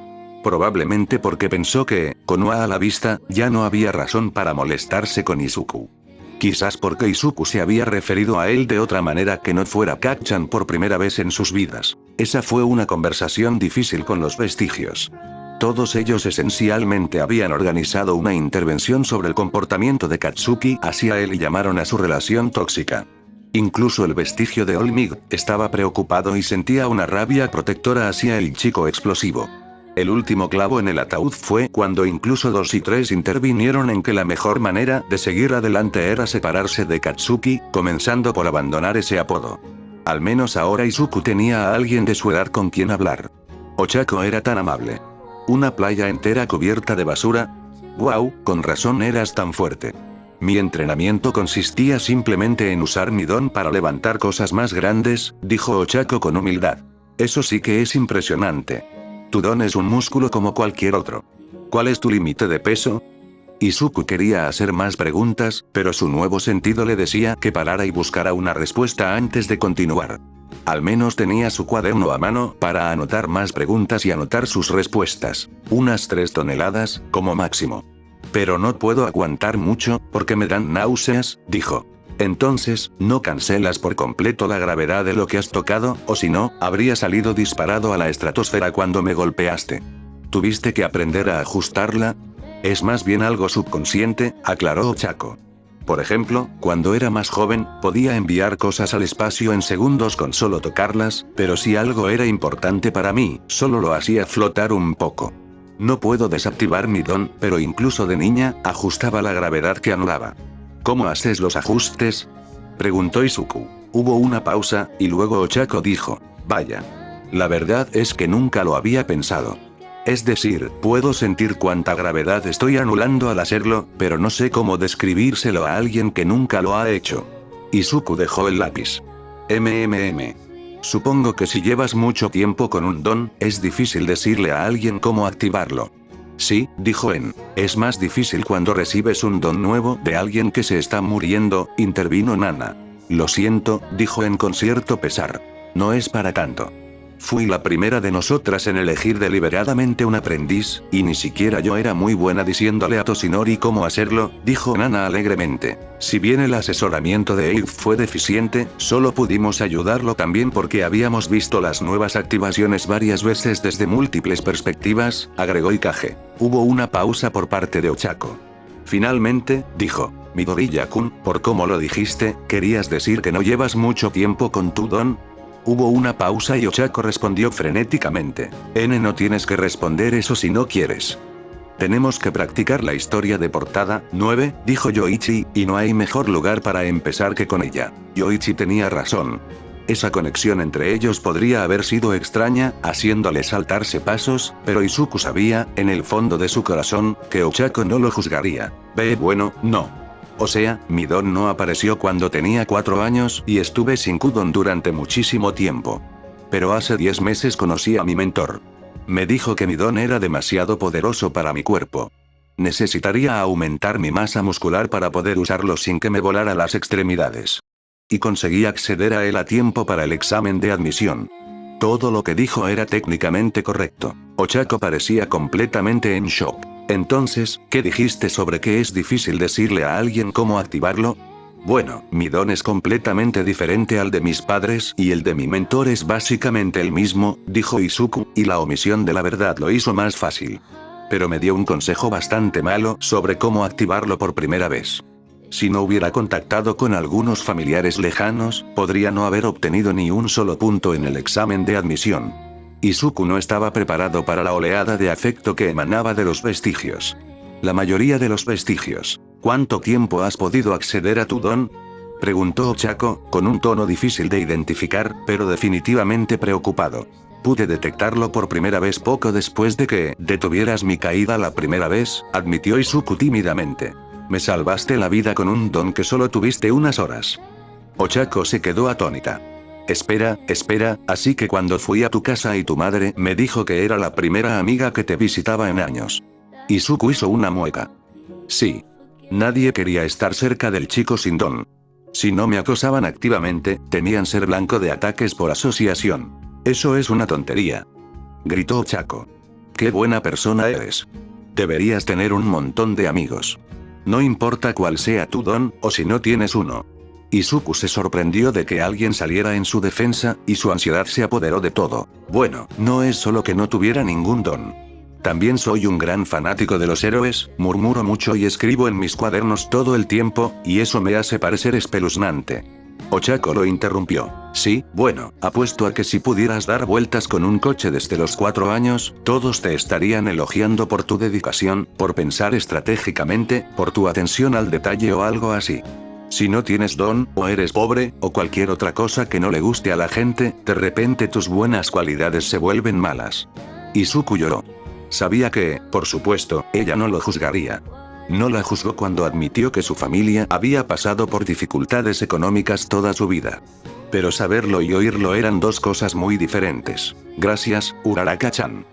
Probablemente porque pensó que, con Ua a la vista, ya no había razón para molestarse con Izuku. Quizás porque Izuku se había referido a él de otra manera que no fuera Kacchan por primera vez en sus vidas. Esa fue una conversación difícil con los vestigios. Todos ellos esencialmente habían organizado una intervención sobre el comportamiento de Katsuki hacia él y llamaron a su relación tóxica. Incluso el vestigio de All Might estaba preocupado y sentía una rabia protectora hacia el chico explosivo. El último clavo en el ataúd fue cuando incluso 2 y 3 intervinieron en que la mejor manera de seguir adelante era separarse de Katsuki, comenzando por abandonar ese apodo. Al menos ahora Izuku tenía a alguien de su edad con quien hablar. Ochako era tan amable. Una playa entera cubierta de basura. Wow, con razón eras tan fuerte. Mi entrenamiento consistía simplemente en usar mi don para levantar cosas más grandes, dijo Ochako con humildad. Eso sí que es impresionante. Tu don es un músculo como cualquier otro. ¿Cuál es tu límite de peso? Izuku quería hacer más preguntas, pero su nuevo sentido le decía que parara y buscara una respuesta antes de continuar. Al menos tenía su cuaderno a mano para anotar más preguntas y anotar sus respuestas. Unas 3 toneladas, como máximo. Pero no puedo aguantar mucho, porque me dan náuseas, dijo. Entonces, ¿no cancelas por completo la gravedad de lo que has tocado, o si no, habría salido disparado a la estratosfera cuando me golpeaste? ¿Tuviste que aprender a ajustarla? Es más bien algo subconsciente, aclaró Ochako. Por ejemplo, cuando era más joven, podía enviar cosas al espacio en segundos con solo tocarlas, pero si algo era importante para mí, solo lo hacía flotar un poco. No puedo desactivar mi don, pero incluso de niña, ajustaba la gravedad que anulaba. ¿Cómo haces los ajustes? Preguntó Izuku. Hubo una pausa, y luego Ochako dijo, vaya. La verdad es que nunca lo había pensado. Es decir, puedo sentir cuánta gravedad estoy anulando al hacerlo, pero no sé cómo describírselo a alguien que nunca lo ha hecho. Izuku dejó el lápiz. Supongo que si llevas mucho tiempo con un don, es difícil decirle a alguien cómo activarlo. Sí, dijo En. Es más difícil cuando recibes un don nuevo de alguien que se está muriendo, intervino Nana. Lo siento, dijo En con cierto pesar. No es para tanto. Fui la primera de nosotras en elegir deliberadamente un aprendiz, y ni siquiera yo era muy buena diciéndole a Toshinori cómo hacerlo, dijo Nana alegremente. Si bien el asesoramiento de Eve fue deficiente, solo pudimos ayudarlo también porque habíamos visto las nuevas activaciones varias veces desde múltiples perspectivas, agregó Ikage. Hubo una pausa por parte de Ochako. Finalmente, dijo, Midoriya-kun, por cómo lo dijiste, ¿querías decir que no llevas mucho tiempo con tu don? Hubo una pausa y Ochako respondió frenéticamente. No tienes que responder eso si no quieres. Tenemos que practicar la historia de portada 9, dijo Yoichi, y no hay mejor lugar para empezar que con ella. Yoichi tenía razón. Esa conexión entre ellos podría haber sido extraña, haciéndole saltarse pasos, pero Izuku sabía, en el fondo de su corazón, que Ochako no lo juzgaría. Bueno, no. O sea, mi don no apareció cuando tenía 4 años y estuve sin Kudon durante muchísimo tiempo. Pero hace 10 meses conocí a mi mentor. Me dijo que mi don era demasiado poderoso para mi cuerpo. Necesitaría aumentar mi masa muscular para poder usarlo sin que me volara las extremidades. Y conseguí acceder a él a tiempo para el examen de admisión. Todo lo que dijo era técnicamente correcto. Ochako parecía completamente en shock. Entonces, ¿qué dijiste sobre que es difícil decirle a alguien cómo activarlo? Bueno, mi don es completamente diferente al de mis padres y el de mi mentor es básicamente el mismo, dijo Izuku, y la omisión de la verdad lo hizo más fácil. Pero me dio un consejo bastante malo sobre cómo activarlo por primera vez. Si no hubiera contactado con algunos familiares lejanos, podría no haber obtenido ni un solo punto en el examen de admisión. Izuku no estaba preparado para la oleada de afecto que emanaba de los vestigios. La mayoría de los vestigios. ¿Cuánto tiempo has podido acceder a tu don? Preguntó Ochako, con un tono difícil de identificar, pero definitivamente preocupado. Pude detectarlo por primera vez poco después de que detuvieras mi caída la primera vez, admitió Izuku tímidamente. Me salvaste la vida con un don que solo tuviste unas horas. Ochako se quedó atónita. Espera, así que cuando fui a tu casa y tu madre me dijo que era la primera amiga que te visitaba en años. Izuku hizo una mueca. Sí. Nadie quería estar cerca del chico sin don. Si no me acosaban activamente, temían ser blanco de ataques por asociación. Eso es una tontería. Gritó Ochako. Qué buena persona eres. Deberías tener un montón de amigos. No importa cuál sea tu don, o si no tienes uno. Izuku se sorprendió de que alguien saliera en su defensa, y su ansiedad se apoderó de todo. Bueno, no es solo que no tuviera ningún don. También soy un gran fanático de los héroes, murmuro mucho y escribo en mis cuadernos todo el tiempo, y eso me hace parecer espeluznante. Ochako lo interrumpió. Sí, bueno, apuesto a que si pudieras dar vueltas con un coche desde los 4 años, todos te estarían elogiando por tu dedicación, por pensar estratégicamente, por tu atención al detalle o algo así. Si no tienes don, o eres pobre, o cualquier otra cosa que no le guste a la gente, de repente tus buenas cualidades se vuelven malas. Izuku lloró. Sabía que, por supuesto, ella no lo juzgaría. No la juzgó cuando admitió que su familia había pasado por dificultades económicas toda su vida. Pero saberlo y oírlo eran dos cosas muy diferentes. Gracias, Uraraka-chan.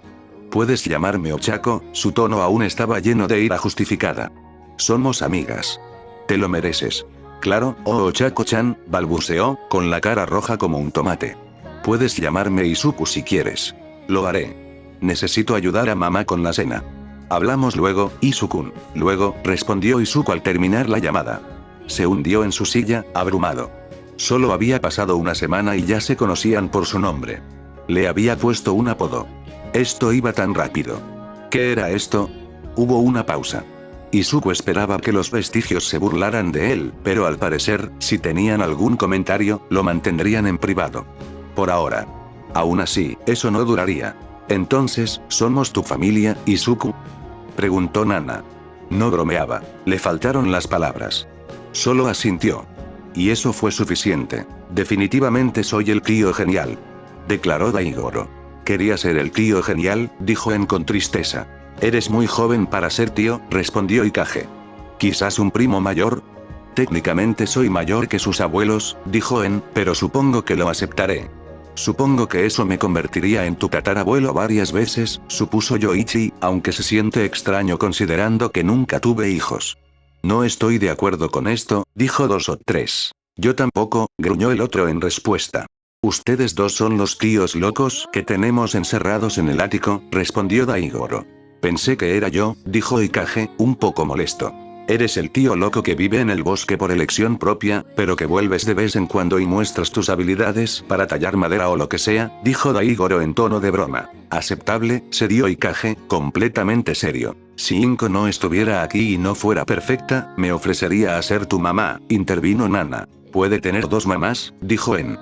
Puedes llamarme Ochako, su tono aún estaba lleno de ira justificada. Somos amigas. Te lo mereces. Claro, oh Ochako-chan, balbuceó, con la cara roja como un tomate. Puedes llamarme Izuku si quieres. Lo haré. Necesito ayudar a mamá con la cena. Hablamos luego, Izuku. Luego, respondió Izuku al terminar la llamada. Se hundió en su silla, abrumado. Solo había pasado una semana y ya se conocían por su nombre. Le había puesto un apodo. Esto iba tan rápido. ¿Qué era esto? Hubo una pausa. Izuku esperaba que los vestigios se burlaran de él, pero al parecer, si tenían algún comentario, lo mantendrían en privado. Por ahora. Aún así, eso no duraría. Entonces, ¿somos tu familia, Izuku? Preguntó Nana. No bromeaba, le faltaron las palabras. Solo asintió. Y eso fue suficiente. Definitivamente soy el tío genial. Declaró Daigoro. Quería ser el tío genial, dijo En con tristeza. Eres muy joven para ser tío, respondió Ikage. Quizás un primo mayor. Técnicamente soy mayor que sus abuelos, dijo En, pero supongo que lo aceptaré. Supongo que eso me convertiría en tu tatarabuelo varias veces, supuso Yoichi, aunque se siente extraño considerando que nunca tuve hijos. No estoy de acuerdo con esto, dijo 2 o 3. Yo tampoco, gruñó el otro en respuesta. Ustedes dos son los tíos locos que tenemos encerrados en el ático, respondió Daigoro. Pensé que era yo, dijo Ikage, un poco molesto. Eres el tío loco que vive en el bosque por elección propia, pero que vuelves de vez en cuando y muestras tus habilidades para tallar madera o lo que sea, dijo Daigoro en tono de broma. Aceptable, se dio Ikage, completamente serio. Si Inko no estuviera aquí y no fuera perfecta, me ofrecería a ser tu mamá, intervino Nana. ¿Puede tener 2 mamás? Dijo En.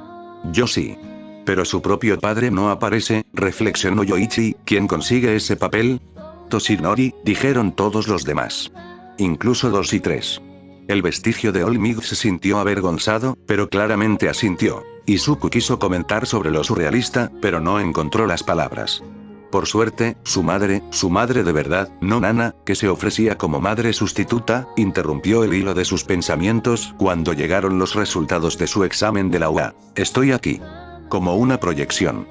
Yo sí. Pero su propio padre no aparece, reflexionó Yoichi, ¿quién consigue ese papel? Toshinori, dijeron todos los demás. Incluso 2 y 3. El vestigio de Olmig se sintió avergonzado, pero claramente asintió. Izuku quiso comentar sobre lo surrealista, pero no encontró las palabras. Por suerte, su madre de verdad, no Nana, que se ofrecía como madre sustituta, interrumpió el hilo de sus pensamientos cuando llegaron los resultados de su examen de la UA. Estoy aquí. Como una proyección.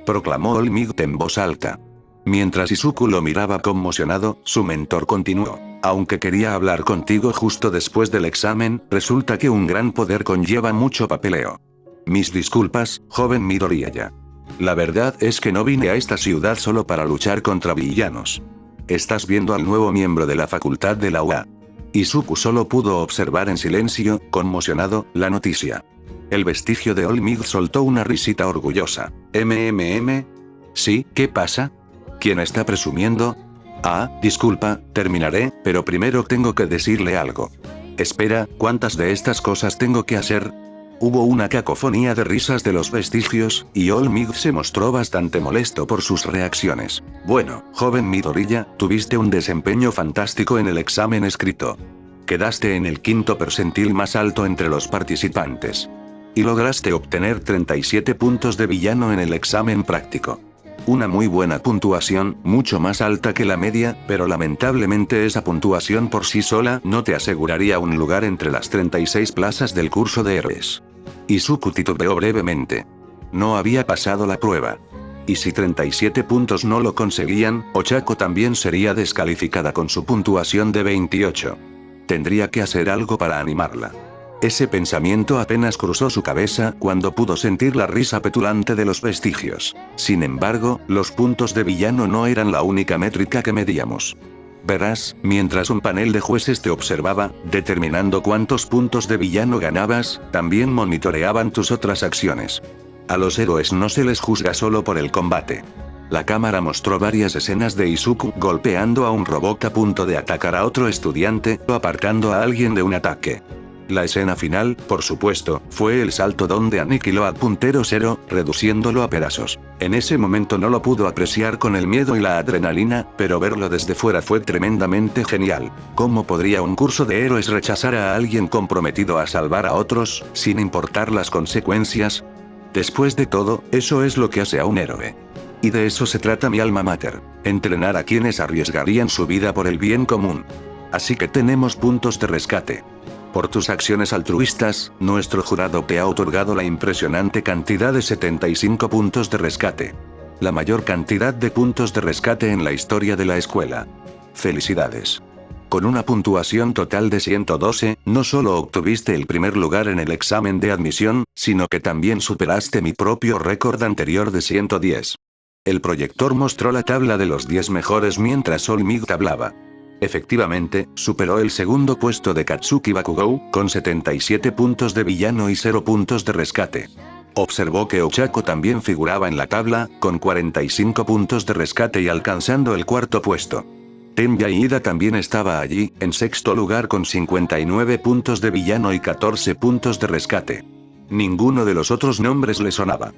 Proclamó Olmig en voz alta. Mientras Izuku lo miraba conmocionado, su mentor continuó. Aunque quería hablar contigo justo después del examen, resulta que un gran poder conlleva mucho papeleo. Mis disculpas, joven Midoriyaya. La verdad es que no vine a esta ciudad solo para luchar contra villanos. Estás viendo al nuevo miembro de la facultad de la UA. Izuku solo pudo observar en silencio, conmocionado, la noticia. El vestigio de Olmig soltó una risita orgullosa. Sí, ¿qué pasa? ¿Quién está presumiendo? Ah, disculpa, terminaré, pero primero tengo que decirle algo. Espera, ¿cuántas de estas cosas tengo que hacer? Hubo una cacofonía de risas de los vestigios, y Olmig se mostró bastante molesto por sus reacciones. Bueno, joven Midoriya, tuviste un desempeño fantástico en el examen escrito. Quedaste en el 5º percentil más alto entre los participantes. Y lograste obtener 37 puntos de villano en el examen práctico. Una muy buena puntuación, mucho más alta que la media, pero lamentablemente esa puntuación por sí sola no te aseguraría un lugar entre las 36 plazas del curso de héroes. Izuku titubeó brevemente. No había pasado la prueba. Y si 37 puntos no lo conseguían, Ochako también sería descalificada con su puntuación de 28. Tendría que hacer algo para animarla. Ese pensamiento apenas cruzó su cabeza cuando pudo sentir la risa petulante de los vestigios. Sin embargo, los puntos de villano no eran la única métrica que medíamos. Verás, mientras un panel de jueces te observaba, determinando cuántos puntos de villano ganabas, también monitoreaban tus otras acciones. A los héroes no se les juzga solo por el combate. La cámara mostró varias escenas de Izuku golpeando a un robot a punto de atacar a otro estudiante o apartando a alguien de un ataque. La escena final, por supuesto, fue el salto donde aniquiló a Puntero Zero, reduciéndolo a pedazos. En ese momento no lo pudo apreciar con el miedo y la adrenalina, pero verlo desde fuera fue tremendamente genial. ¿Cómo podría un curso de héroes rechazar a alguien comprometido a salvar a otros, sin importar las consecuencias? Después de todo, eso es lo que hace a un héroe. Y de eso se trata mi alma mater, entrenar a quienes arriesgarían su vida por el bien común. Así que tenemos puntos de rescate. Por tus acciones altruistas, nuestro jurado te ha otorgado la impresionante cantidad de 75 puntos de rescate. La mayor cantidad de puntos de rescate en la historia de la escuela. Felicidades. Con una puntuación total de 112, no solo obtuviste el primer lugar en el examen de admisión, sino que también superaste mi propio récord anterior de 110. El proyector mostró la tabla de los 10 mejores mientras Olmig hablaba. Efectivamente, superó el segundo puesto de Katsuki Bakugou, con 77 puntos de villano y 0 puntos de rescate. Observó que Ochako también figuraba en la tabla, con 45 puntos de rescate y alcanzando el cuarto puesto. Tenya Ida también estaba allí, en sexto lugar con 59 puntos de villano y 14 puntos de rescate. Ninguno de los otros nombres le sonaba.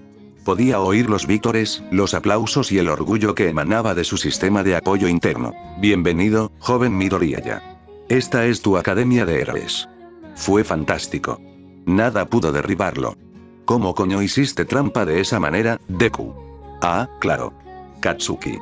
Podía oír los vítores, los aplausos y el orgullo que emanaba de su sistema de apoyo interno. Bienvenido, joven Midoriyaya. Esta es tu academia de héroes. Fue fantástico. Nada pudo derribarlo. ¿Cómo coño hiciste trampa de esa manera, Deku? Ah, claro. Katsuki.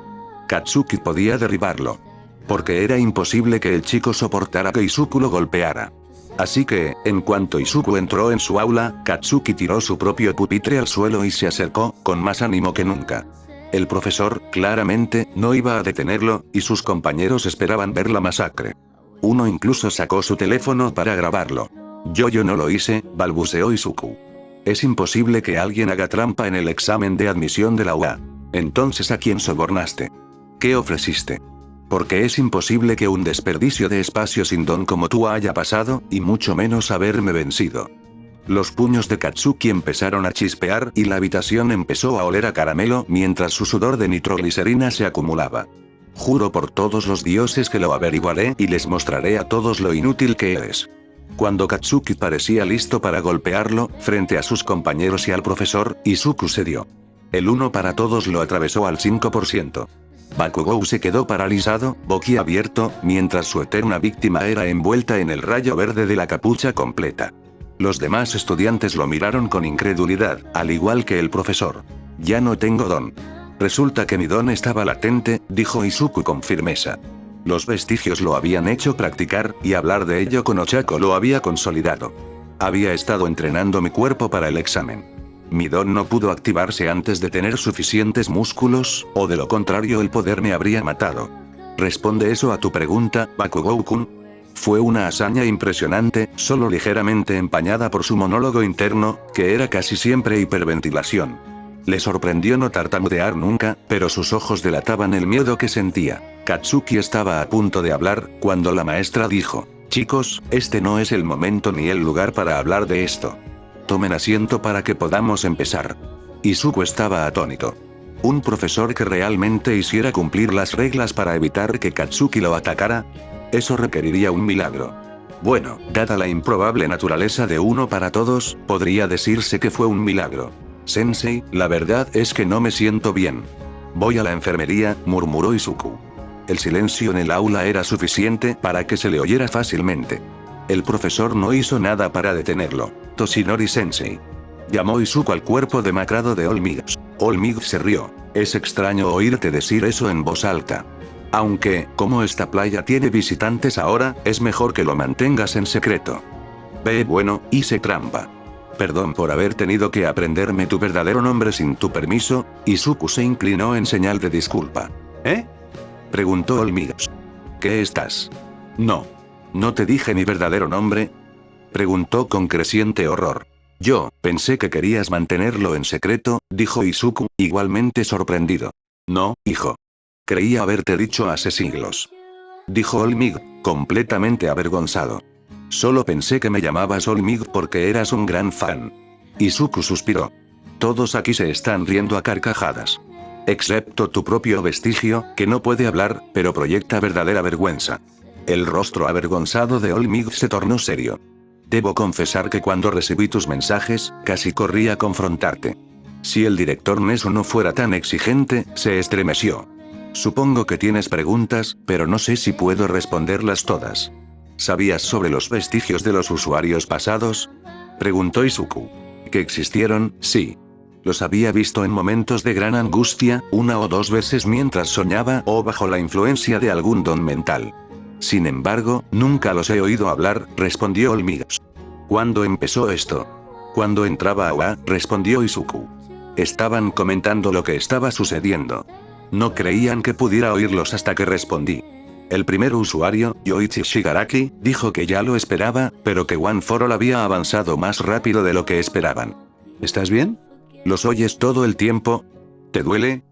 Katsuki podía derribarlo. Porque era imposible que el chico soportara que Izuku lo golpeara. Así que, en cuanto Izuku entró en su aula, Katsuki tiró su propio pupitre al suelo y se acercó, con más ánimo que nunca. El profesor, claramente, no iba a detenerlo, y sus compañeros esperaban ver la masacre. Uno incluso sacó su teléfono para grabarlo. Yo no lo hice, balbuceó Izuku. Es imposible que alguien haga trampa en el examen de admisión de la UA. Entonces, ¿a quién sobornaste? ¿Qué ofreciste? Porque es imposible que un desperdicio de espacio sin don como tú haya pasado, y mucho menos haberme vencido. Los puños de Katsuki empezaron a chispear y la habitación empezó a oler a caramelo mientras su sudor de nitroglicerina se acumulaba. Juro por todos los dioses que lo averiguaré y les mostraré a todos lo inútil que eres. Cuando Katsuki parecía listo para golpearlo, frente a sus compañeros y al profesor, Izuku cedió. El 1 para todos lo atravesó al 5%. Bakugou se quedó paralizado, boquiabierto, mientras su eterna víctima era envuelta en el rayo verde de la capucha completa. Los demás estudiantes lo miraron con incredulidad, al igual que el profesor. Ya no tengo don. Resulta que mi don estaba latente, dijo Izuku con firmeza. Los vestigios lo habían hecho practicar, y hablar de ello con Ochako lo había consolidado. Había estado entrenando mi cuerpo para el examen. Mi don no pudo activarse antes de tener suficientes músculos, o de lo contrario el poder me habría matado. ¿Responde eso a tu pregunta, Bakugou-kun? Fue una hazaña impresionante, solo ligeramente empañada por su monólogo interno, que era casi siempre hiperventilación. Le sorprendió no tartamudear nunca, pero sus ojos delataban el miedo que sentía. Katsuki estaba a punto de hablar, cuando la maestra dijo: «Chicos, este no es el momento ni el lugar para hablar de esto. Tomen asiento para que podamos empezar». Izuku estaba atónito. ¿Un profesor que realmente hiciera cumplir las reglas para evitar que Katsuki lo atacara? Eso requeriría un milagro. Bueno, dada la improbable naturaleza de uno para todos, podría decirse que fue un milagro. Sensei, la verdad es que no me siento bien. Voy a la enfermería, murmuró Izuku. El silencio en el aula era suficiente para que se le oyera fácilmente. El profesor no hizo nada para detenerlo. Toshinori Sensei. Llamó Izuku al cuerpo demacrado de Olmig. Olmig se rió. Es extraño oírte decir eso en voz alta. Aunque, como esta playa tiene visitantes ahora, es mejor que lo mantengas en secreto. Bueno, hice trampa. Perdón por haber tenido que aprenderme tu verdadero nombre sin tu permiso. Izuku se inclinó en señal de disculpa. ¿Eh? Preguntó Olmig. ¿Qué estás? No te dije mi verdadero nombre. Preguntó con creciente horror. Yo pensé que querías mantenerlo en secreto, dijo Izuku, igualmente sorprendido. No, hijo. Creía haberte dicho hace siglos. Dijo Olmig, completamente avergonzado. Solo pensé que me llamabas Olmig porque eras un gran fan. Izuku suspiró. Todos aquí se están riendo a carcajadas. Excepto tu propio vestigio, que no puede hablar, pero proyecta verdadera vergüenza. El rostro avergonzado de Olmig se tornó serio. Debo confesar que cuando recibí tus mensajes, casi corrí a confrontarte. Si el director Nesu no fuera tan exigente, se estremeció. Supongo que tienes preguntas, pero no sé si puedo responderlas todas. ¿Sabías sobre los vestigios de los usuarios pasados? Preguntó Izuku. ¿Que existieron? Sí. Los había visto en momentos de gran angustia, 1 o 2 veces mientras soñaba o bajo la influencia de algún don mental. Sin embargo, nunca los he oído hablar, respondió Olmigos. ¿Cuándo empezó esto? Cuando entraba a UA, respondió Izuku. Estaban comentando lo que estaba sucediendo. No creían que pudiera oírlos hasta que respondí. El primer usuario, Yoichi Shigaraki, dijo que ya lo esperaba, pero que One for All había avanzado más rápido de lo que esperaban. ¿Estás bien? ¿Los oyes todo el tiempo? ¿Te duele?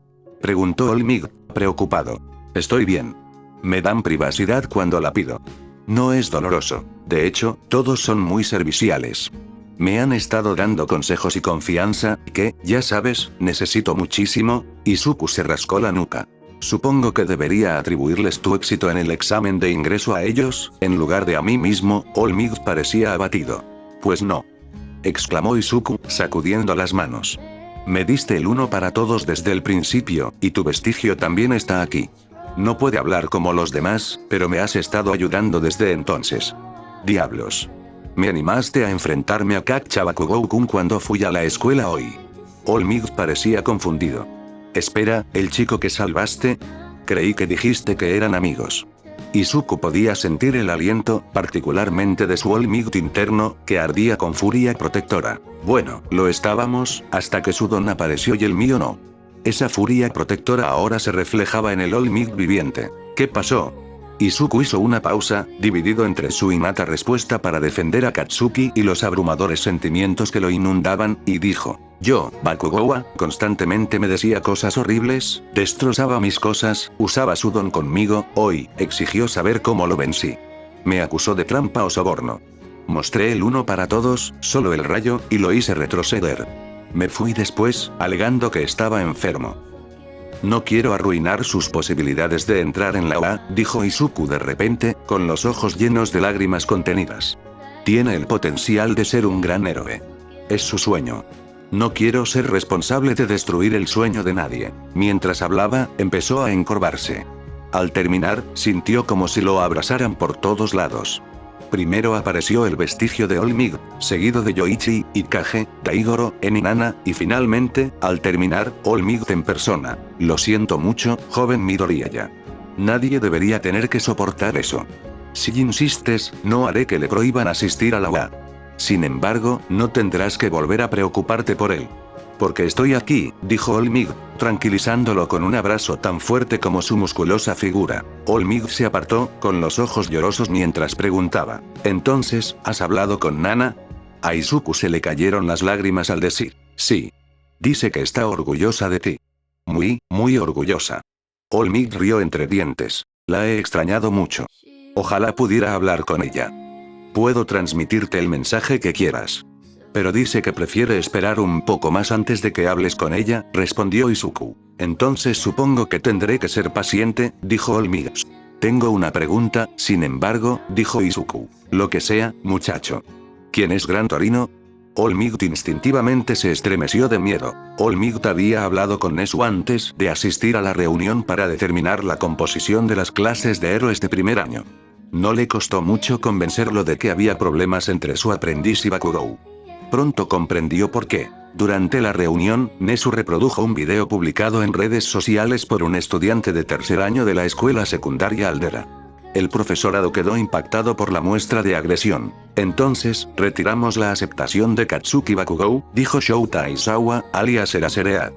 Preguntó Olmig, preocupado. Estoy bien. Me dan privacidad cuando la pido. No es doloroso. De hecho, todos son muy serviciales. Me han estado dando consejos y confianza, que, ya sabes, necesito muchísimo. Izuku se rascó la nuca. Supongo que debería atribuirles tu éxito en el examen de ingreso a ellos, en lugar de a mí mismo. Olmig parecía abatido. Pues no. Exclamó Izuku, sacudiendo las manos. Me diste el 1 para todos desde el principio, y tu vestigio también está aquí. No puede hablar como los demás, pero me has estado ayudando desde entonces. Diablos. Me animaste a enfrentarme a Kakcha Bakugou-kun cuando fui a la escuela hoy. Olmig parecía confundido. Espera, ¿el chico que salvaste? Creí que dijiste que eran amigos. Izuku podía sentir el aliento, particularmente de su Olmig interno, que ardía con furia protectora. Bueno, lo estábamos, hasta que su don apareció y el mío no. Esa furia protectora ahora se reflejaba en el Olmig viviente. ¿Qué pasó? Izuku hizo una pausa, dividido entre su innata respuesta para defender a Katsuki y los abrumadores sentimientos que lo inundaban, y dijo: yo, Bakugowa, constantemente me decía cosas horribles, destrozaba mis cosas, usaba su don conmigo, hoy, exigió saber cómo lo vencí. Me acusó de trampa o soborno. Mostré el 1 para todos, solo el rayo, y lo hice retroceder. Me fui después, alegando que estaba enfermo. No quiero arruinar sus posibilidades de entrar en la UA, dijo Izuku de repente, con los ojos llenos de lágrimas contenidas. Tiene el potencial de ser un gran héroe. Es su sueño. No quiero ser responsable de destruir el sueño de nadie. Mientras hablaba, empezó a encorvarse. Al terminar, sintió como si lo abrazaran por todos lados. Primero apareció el vestigio de Olmig, seguido de Yoichi, Ikage, Daigoro, Eninana, y finalmente, al terminar, Olmig en persona. Lo siento mucho, joven Midoriyaya. Nadie debería tener que soportar eso. Si insistes, no haré que le prohíban asistir a la UA. Sin embargo, no tendrás que volver a preocuparte por él. Porque estoy aquí, dijo Olmig, tranquilizándolo con un abrazo tan fuerte como su musculosa figura. Olmig se apartó, con los ojos llorosos mientras preguntaba: ¿entonces, has hablado con Nana? A Izuku se le cayeron las lágrimas al decir: sí. Dice que está orgullosa de ti. Muy, muy orgullosa. Olmig rió entre dientes. La he extrañado mucho. Ojalá pudiera hablar con ella. Puedo transmitirte el mensaje que quieras. Pero dice que prefiere esperar un poco más antes de que hables con ella, respondió Izuku. Entonces supongo que tendré que ser paciente, dijo Olmig. Tengo una pregunta, sin embargo, dijo Izuku. Lo que sea, muchacho. ¿Quién es Gran Torino? Olmig instintivamente se estremeció de miedo. Olmig había hablado con Nesu antes de asistir a la reunión para determinar la composición de las clases de héroes de primer año. No le costó mucho convencerlo de que había problemas entre su aprendiz y Bakugou. Pronto comprendió por qué. Durante la reunión, Nesu reprodujo un video publicado en redes sociales por un estudiante de tercer año de la escuela secundaria Aldera. El profesorado quedó impactado por la muestra de agresión. Entonces, retiramos la aceptación de Katsuki Bakugou, dijo Shouta Aizawa, alias Eraserea.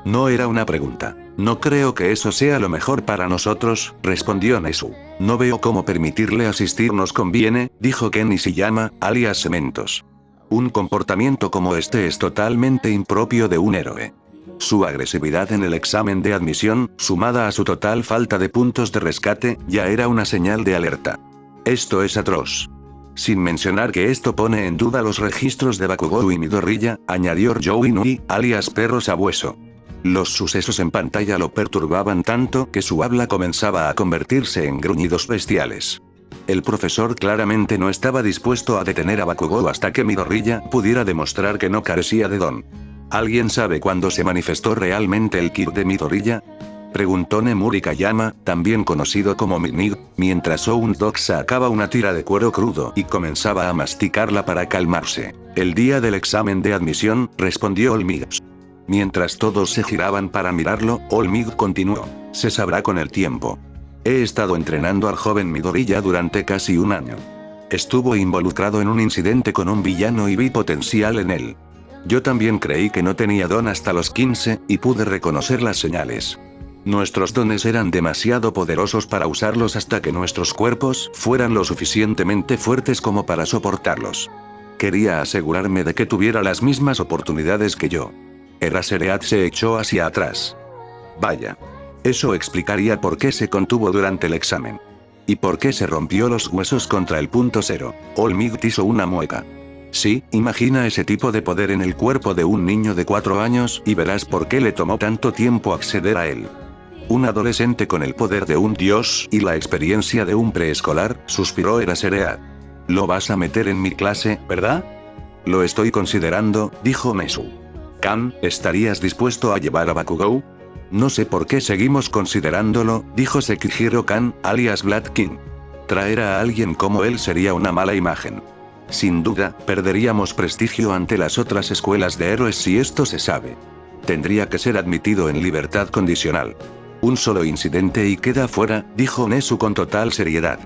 No era una pregunta. No creo que eso sea lo mejor para nosotros, respondió Nesu. No veo cómo permitirle asistir nos conviene, dijo Ken Nishiyama, alias Cementos. Un comportamiento como este es totalmente impropio de un héroe. Su agresividad en el examen de admisión, sumada a su total falta de puntos de rescate, ya era una señal de alerta. Esto es atroz. Sin mencionar que esto pone en duda los registros de Bakugou y Midoriya, añadió Joe Inui, alias Perro Sabueso. Los sucesos en pantalla lo perturbaban tanto que su habla comenzaba a convertirse en gruñidos bestiales. El profesor claramente no estaba dispuesto a detener a Bakugou hasta que Midoriya pudiera demostrar que no carecía de don. ¿Alguien sabe cuándo se manifestó realmente el ki de Midoriya?, preguntó Nemuri Kayama, también conocido como Midnig, mientras Oundog sacaba una tira de cuero crudo y comenzaba a masticarla para calmarse. El día del examen de admisión, respondió Olmig. Mientras todos se giraban para mirarlo, Olmig continuó. Se sabrá con el tiempo. He estado entrenando al joven Midoriya durante casi un año. Estuvo involucrado en un incidente con un villano y vi potencial en él. Yo también creí que no tenía don hasta los 15, y pude reconocer las señales. Nuestros dones eran demasiado poderosos para usarlos hasta que nuestros cuerpos fueran lo suficientemente fuertes como para soportarlos. Quería asegurarme de que tuviera las mismas oportunidades que yo. Eraserhead se echó hacia atrás. Vaya. Eso explicaría por qué se contuvo durante el examen. ¿Y por qué se rompió los huesos contra el punto cero? Olmig hizo una mueca. Sí, imagina ese tipo de poder en el cuerpo de un niño de 4 años y verás por qué le tomó tanto tiempo acceder a él. Un adolescente con el poder de un dios y la experiencia de un preescolar, suspiró Eraserhead. Lo vas a meter en mi clase, ¿verdad? Lo estoy considerando, dijo Nezu. Kan, ¿estarías dispuesto a llevar a Bakugou? No sé por qué seguimos considerándolo, dijo Sekihiro Kan, alias Black King. Traer a alguien como él sería una mala imagen. Sin duda, perderíamos prestigio ante las otras escuelas de héroes si esto se sabe. Tendría que ser admitido en libertad condicional. Un solo incidente y queda fuera, dijo Nezu con total seriedad.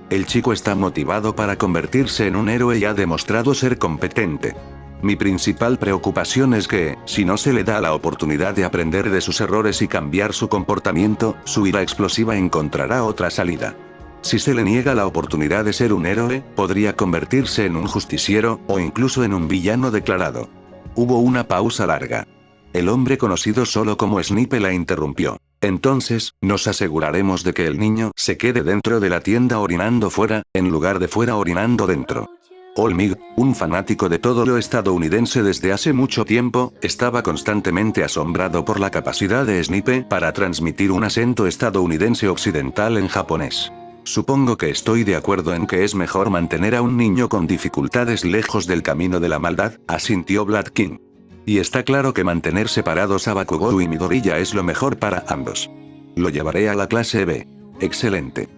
El chico está motivado para convertirse en un héroe y ha demostrado ser competente. Mi principal preocupación es que, si no se le da la oportunidad de aprender de sus errores y cambiar su comportamiento, su ira explosiva encontrará otra salida. Si se le niega la oportunidad de ser un héroe, podría convertirse en un justiciero, o incluso en un villano declarado. Hubo una pausa larga. El hombre conocido solo como Snipe la interrumpió. Entonces, nos aseguraremos de que el niño se quede dentro de la tienda orinando fuera, en lugar de fuera orinando dentro. Olmig, un fanático de todo lo estadounidense desde hace mucho tiempo, estaba constantemente asombrado por la capacidad de Snipe para transmitir un acento estadounidense occidental en japonés. Supongo que estoy de acuerdo en que es mejor mantener a un niño con dificultades lejos del camino de la maldad, asintió Black King. Y está claro que mantener separados a Bakugou y Midoriya es lo mejor para ambos. Lo llevaré a la clase B. Excelente.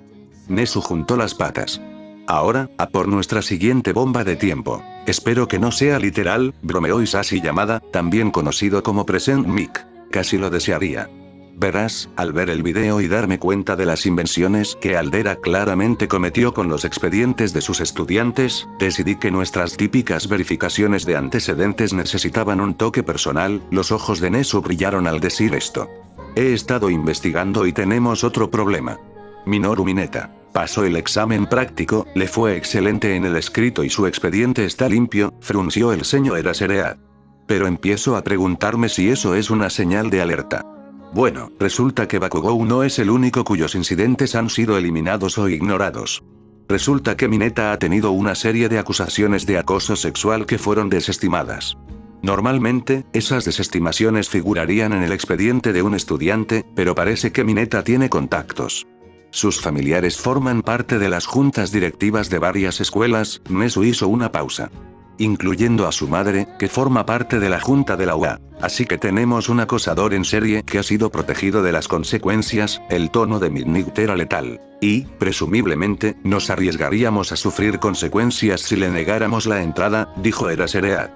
Nezu juntó las patas. Ahora, a por nuestra siguiente bomba de tiempo. Espero que no sea literal, bromeó Isashi Yamada, también conocido como Present Mic. Casi lo desearía. Verás, al ver el video y darme cuenta de las invenciones que Aldera claramente cometió con los expedientes de sus estudiantes, decidí que nuestras típicas verificaciones de antecedentes necesitaban un toque personal. Los ojos de Nezu brillaron al decir esto. He estado investigando y tenemos otro problema. Minoru Mineta pasó el examen práctico, le fue excelente en el escrito y su expediente está limpio, frunció el ceño Eraserhead. Pero empiezo a preguntarme si eso es una señal de alerta. Bueno, resulta que Bakugou no es el único cuyos incidentes han sido eliminados o ignorados. Resulta que Mineta ha tenido una serie de acusaciones de acoso sexual que fueron desestimadas. Normalmente, esas desestimaciones figurarían en el expediente de un estudiante, pero parece que Mineta tiene contactos. Sus familiares forman parte de las juntas directivas de varias escuelas. Nezu hizo una pausa. Incluyendo a su madre, que forma parte de la junta de la UA. Así que tenemos un acosador en serie que ha sido protegido de las consecuencias. El tono de Midnight era letal. Y, presumiblemente, nos arriesgaríamos a sufrir consecuencias si le negáramos la entrada, dijo Eraserhead.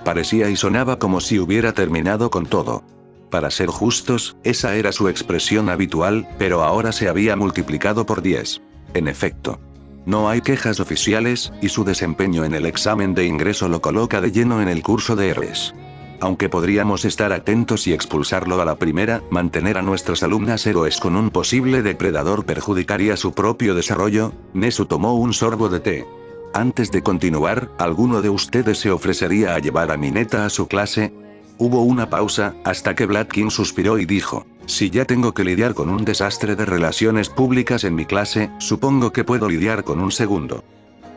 Parecía y sonaba como si hubiera terminado con todo. Para ser justos, esa era su expresión habitual, pero ahora se había multiplicado por 10. En efecto. No hay quejas oficiales, y su desempeño en el examen de ingreso lo coloca de lleno en el curso de héroes. Aunque podríamos estar atentos y expulsarlo a la primera, mantener a nuestras alumnas héroes con un posible depredador perjudicaría su propio desarrollo. Nezu tomó un sorbo de té. Antes de continuar, ¿alguno de ustedes se ofrecería a llevar a Mineta a su clase? Hubo una pausa, hasta que Black King suspiró y dijo, si ya tengo que lidiar con un desastre de relaciones públicas en mi clase, supongo que puedo lidiar con un segundo.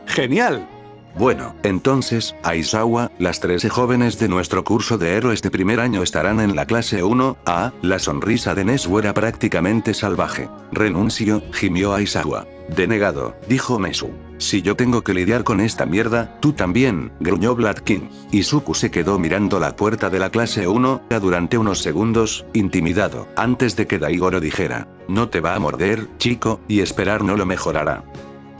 ¡Genial! Bueno, entonces, Aizawa, las 13 jóvenes de nuestro curso de héroes de primer año estarán en la clase 1A. La sonrisa de Nesu era prácticamente salvaje. Renuncio, gimió Aizawa. Denegado, dijo Nesu. Si yo tengo que lidiar con esta mierda, tú también, gruñó Black King. Izuku se quedó mirando la puerta de la clase 1A durante unos segundos, intimidado, antes de que Daigoro dijera: no te va a morder, chico, y esperar no lo mejorará.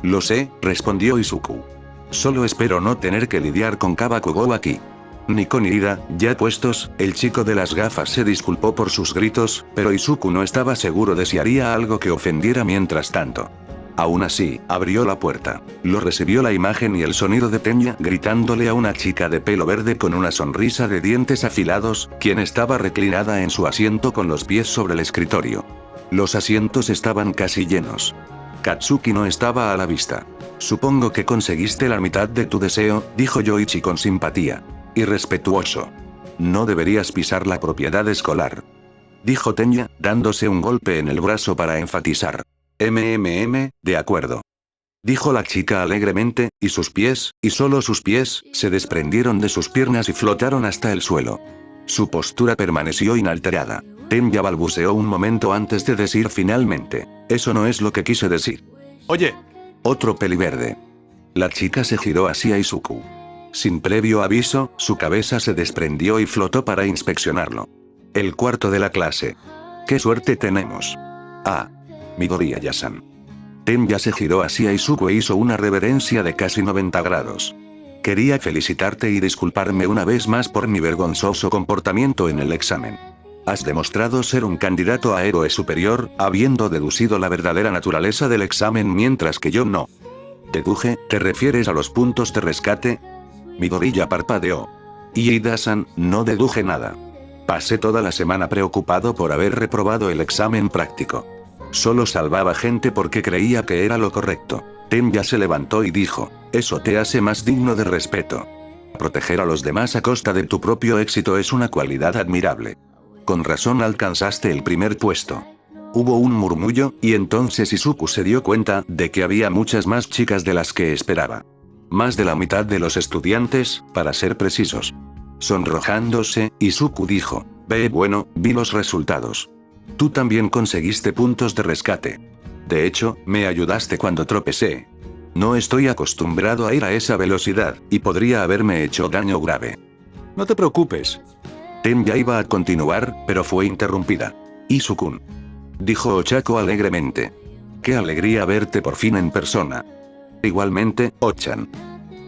Lo sé, respondió Izuku. Solo espero no tener que lidiar con Kabakugo aquí. Ni con ira, ya puestos, el chico de las gafas se disculpó por sus gritos, pero Izuku no estaba seguro de si haría algo que ofendiera mientras tanto. Aún así, abrió la puerta. Lo recibió la imagen y el sonido de Tenya gritándole a una chica de pelo verde con una sonrisa de dientes afilados, quien estaba reclinada en su asiento con los pies sobre el escritorio. Los asientos estaban casi llenos. Katsuki no estaba a la vista. Supongo que conseguiste la mitad de tu deseo, dijo Yoichi con simpatía. Irrespetuoso. No deberías pisar la propiedad escolar. Dijo Tenya, dándose un golpe en el brazo para enfatizar. De acuerdo. Dijo la chica alegremente, y sus pies, y solo sus pies, se desprendieron de sus piernas y flotaron hasta el suelo. Su postura permaneció inalterada. Tenya balbuceó un momento antes de decir finalmente: eso no es lo que quise decir. Oye. Otro peliverde. La chica se giró hacia Izuku. Sin previo aviso, su cabeza se desprendió y flotó para inspeccionarlo. El cuarto de la clase. ¡Qué suerte tenemos! Ah. Midoriya-san. Tenya se giró hacia Izuku e hizo una reverencia de casi 90 grados. Quería felicitarte y disculparme una vez más por mi vergonzoso comportamiento en el examen. Has demostrado ser un candidato a héroe superior, habiendo deducido la verdadera naturaleza del examen mientras que yo no. ¿Deduje? ¿Te refieres a los puntos de rescate? Midoriya parpadeó. Iida-san, no deduje nada. Pasé toda la semana preocupado por haber reprobado el examen práctico. Solo salvaba gente porque creía que era lo correcto. Tenya se levantó y dijo: eso te hace más digno de respeto. Proteger a los demás a costa de tu propio éxito es una cualidad admirable. Con razón alcanzaste el primer puesto. Hubo un murmullo, y entonces Izuku se dio cuenta de que había muchas más chicas de las que esperaba. Más de la mitad de los estudiantes, para ser precisos. Sonrojándose, Izuku dijo: bueno, vi los resultados. Tú también conseguiste puntos de rescate. De hecho, me ayudaste cuando tropecé. No estoy acostumbrado a ir a esa velocidad, y podría haberme hecho daño grave. No te preocupes. Tenya iba a continuar, pero fue interrumpida. Izuku, dijo Ochako alegremente. Qué alegría verte por fin en persona. Igualmente, Ochan.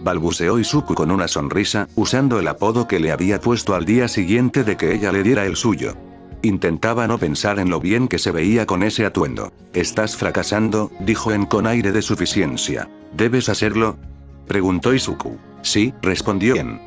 Balbuceó Izuku con una sonrisa, usando el apodo que le había puesto al día siguiente de que ella le diera el suyo. Intentaba no pensar en lo bien que se veía con ese atuendo. Estás fracasando, dijo con aire de suficiencia. ¿Debes hacerlo? Preguntó Izuku. Sí, respondió En.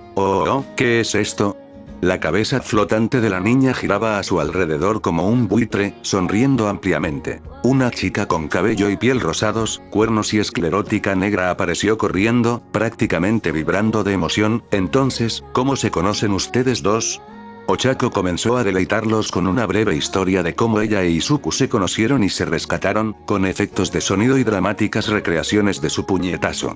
¿Qué es esto? La cabeza flotante de la niña giraba a su alrededor como un buitre, sonriendo ampliamente. Una chica con cabello y piel rosados, cuernos y esclerótica negra apareció corriendo, prácticamente vibrando de emoción. Entonces, ¿cómo se conocen ustedes dos? Ochako comenzó a deleitarlos con una breve historia de cómo ella e Izuku se conocieron y se rescataron, con efectos de sonido y dramáticas recreaciones de su puñetazo.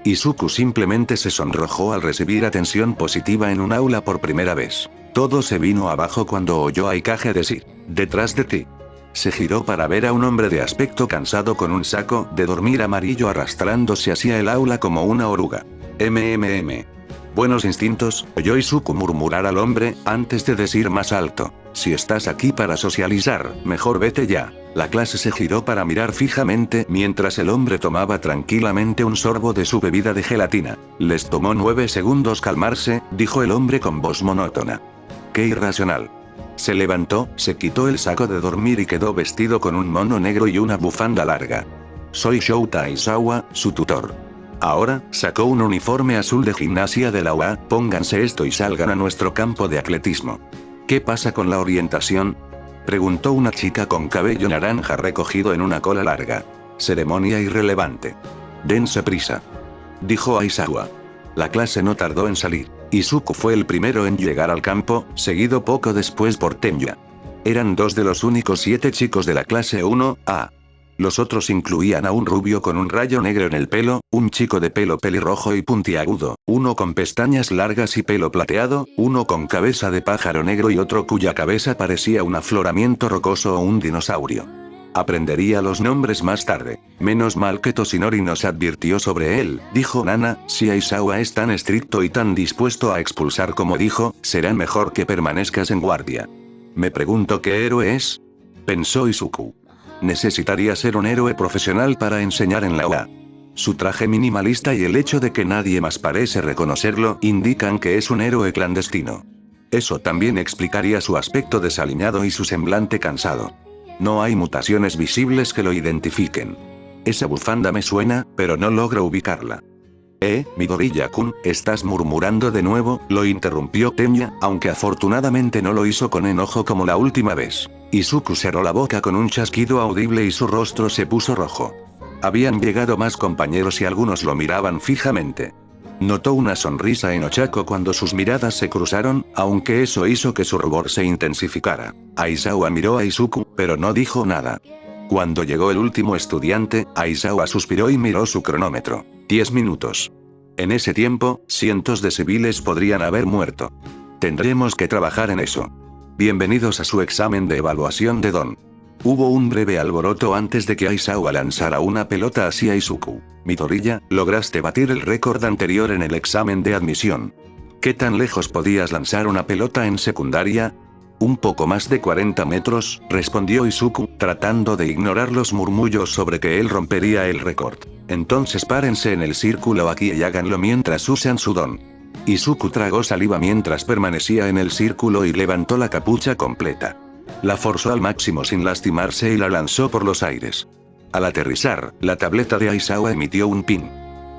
Izuku simplemente se sonrojó al recibir atención positiva en un aula por primera vez. Todo se vino abajo cuando oyó a Ikage decir: detrás de ti. Se giró para ver a un hombre de aspecto cansado con un saco de dormir amarillo arrastrándose hacia el aula como una oruga. Buenos instintos, oyó Izuku murmurar al hombre, antes de decir más alto: si estás aquí para socializar, mejor vete ya. La clase se giró para mirar fijamente mientras el hombre tomaba tranquilamente un sorbo de su bebida de gelatina. Les tomó 9 segundos calmarse, dijo el hombre con voz monótona. Qué irracional. Se levantó, se quitó el saco de dormir y quedó vestido con un mono negro y una bufanda larga. Soy Shouta Aizawa, su tutor. Ahora, sacó un uniforme azul de gimnasia de la UA, pónganse esto y salgan a nuestro campo de atletismo. ¿Qué pasa con la orientación? Preguntó una chica con cabello naranja recogido en una cola larga. Ceremonia irrelevante. Dense prisa. Dijo Aizawa. La clase no tardó en salir. Izuku fue el primero en llegar al campo, seguido poco después por Tenya. Eran 2 de los únicos 7 chicos de la clase 1A. Los otros incluían a un rubio con un rayo negro en el pelo, un chico de pelo pelirrojo y puntiagudo, uno con pestañas largas y pelo plateado, uno con cabeza de pájaro negro y otro cuya cabeza parecía un afloramiento rocoso o un dinosaurio. Aprendería los nombres más tarde. Menos mal que Toshinori nos advirtió sobre él, dijo Nana. Si Aizawa es tan estricto y tan dispuesto a expulsar como dijo, será mejor que permanezcas en guardia. Me pregunto qué héroe es, pensó Izuku. Necesitaría ser un héroe profesional para enseñar en la UA. Su traje minimalista y el hecho de que nadie más parece reconocerlo indican que es un héroe clandestino. Eso también explicaría su aspecto desaliñado y su semblante cansado. No hay mutaciones visibles que lo identifiquen. Esa bufanda me suena, pero no logro ubicarla. Midoriya-kun, ¿estás murmurando de nuevo?, lo interrumpió Tenya, aunque afortunadamente no lo hizo con enojo como la última vez. Izuku cerró la boca con un chasquido audible y su rostro se puso rojo. Habían llegado más compañeros y algunos lo miraban fijamente. Notó una sonrisa en Ochako cuando sus miradas se cruzaron, aunque eso hizo que su rubor se intensificara. Aizawa miró a Izuku, pero no dijo nada. Cuando llegó el último estudiante, Aizawa suspiró y miró su cronómetro. 10 minutos. En ese tiempo, cientos de civiles podrían haber muerto. Tendremos que trabajar en eso. Bienvenidos a su examen de evaluación de Don. Hubo un breve alboroto antes de que Aizawa lanzara una pelota hacia Izuku. Midoriya, lograste batir el récord anterior en el examen de admisión. ¿Qué tan lejos podías lanzar una pelota en secundaria? Un poco más de 40 metros, respondió Izuku, tratando de ignorar los murmullos sobre que él rompería el récord. Entonces párense en el círculo aquí y háganlo mientras usan su don. Izuku tragó saliva mientras permanecía en el círculo y levantó la capucha completa. La forzó al máximo sin lastimarse y la lanzó por los aires. Al aterrizar, la tableta de Aizawa emitió un pin.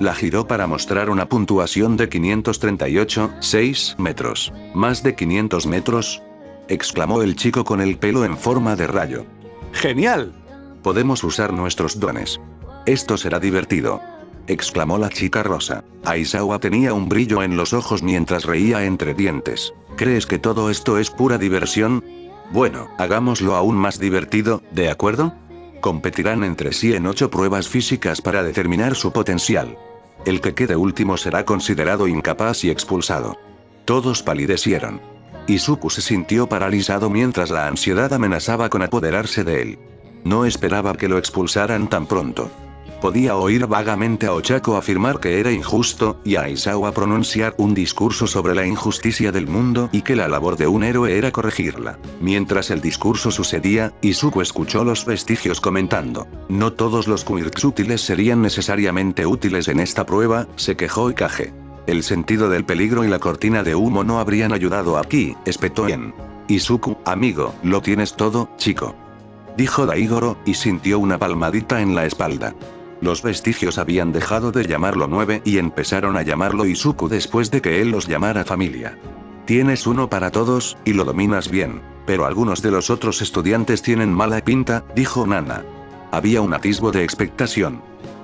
La giró para mostrar una puntuación de 538,6 metros. ¿Más de 500 metros? Exclamó el chico con el pelo en forma de rayo. ¡Genial! Podemos usar nuestros dones. Esto será divertido, exclamó la chica rosa. Aizawa tenía un brillo en los ojos mientras reía entre dientes. ¿Crees que todo esto es pura diversión? Bueno, hagámoslo aún más divertido, ¿de acuerdo? Competirán entre sí en 8 pruebas físicas para determinar su potencial. El que quede último será considerado incapaz y expulsado. Todos palidecieron. Izuku se sintió paralizado mientras la ansiedad amenazaba con apoderarse de él. No esperaba que lo expulsaran tan pronto. Podía oír vagamente a Ochako afirmar que era injusto, y a Aizawa pronunciar un discurso sobre la injusticia del mundo y que la labor de un héroe era corregirla. Mientras el discurso sucedía, Izuku escuchó los vestigios comentando. No todos los quirks útiles serían necesariamente útiles en esta prueba, se quejó Ikage. El sentido del peligro y la cortina de humo no habrían ayudado aquí, espetó Ien. Izuku, amigo, lo tienes todo, chico, dijo Daigoro, y sintió una palmadita en la espalda. Los vestigios habían dejado de llamarlo 9 y empezaron a llamarlo Izuku después de que él los llamara familia. Tienes uno para todos, y lo dominas bien. Pero algunos de los otros estudiantes tienen mala pinta, dijo Nana. Había un atisbo de expectación.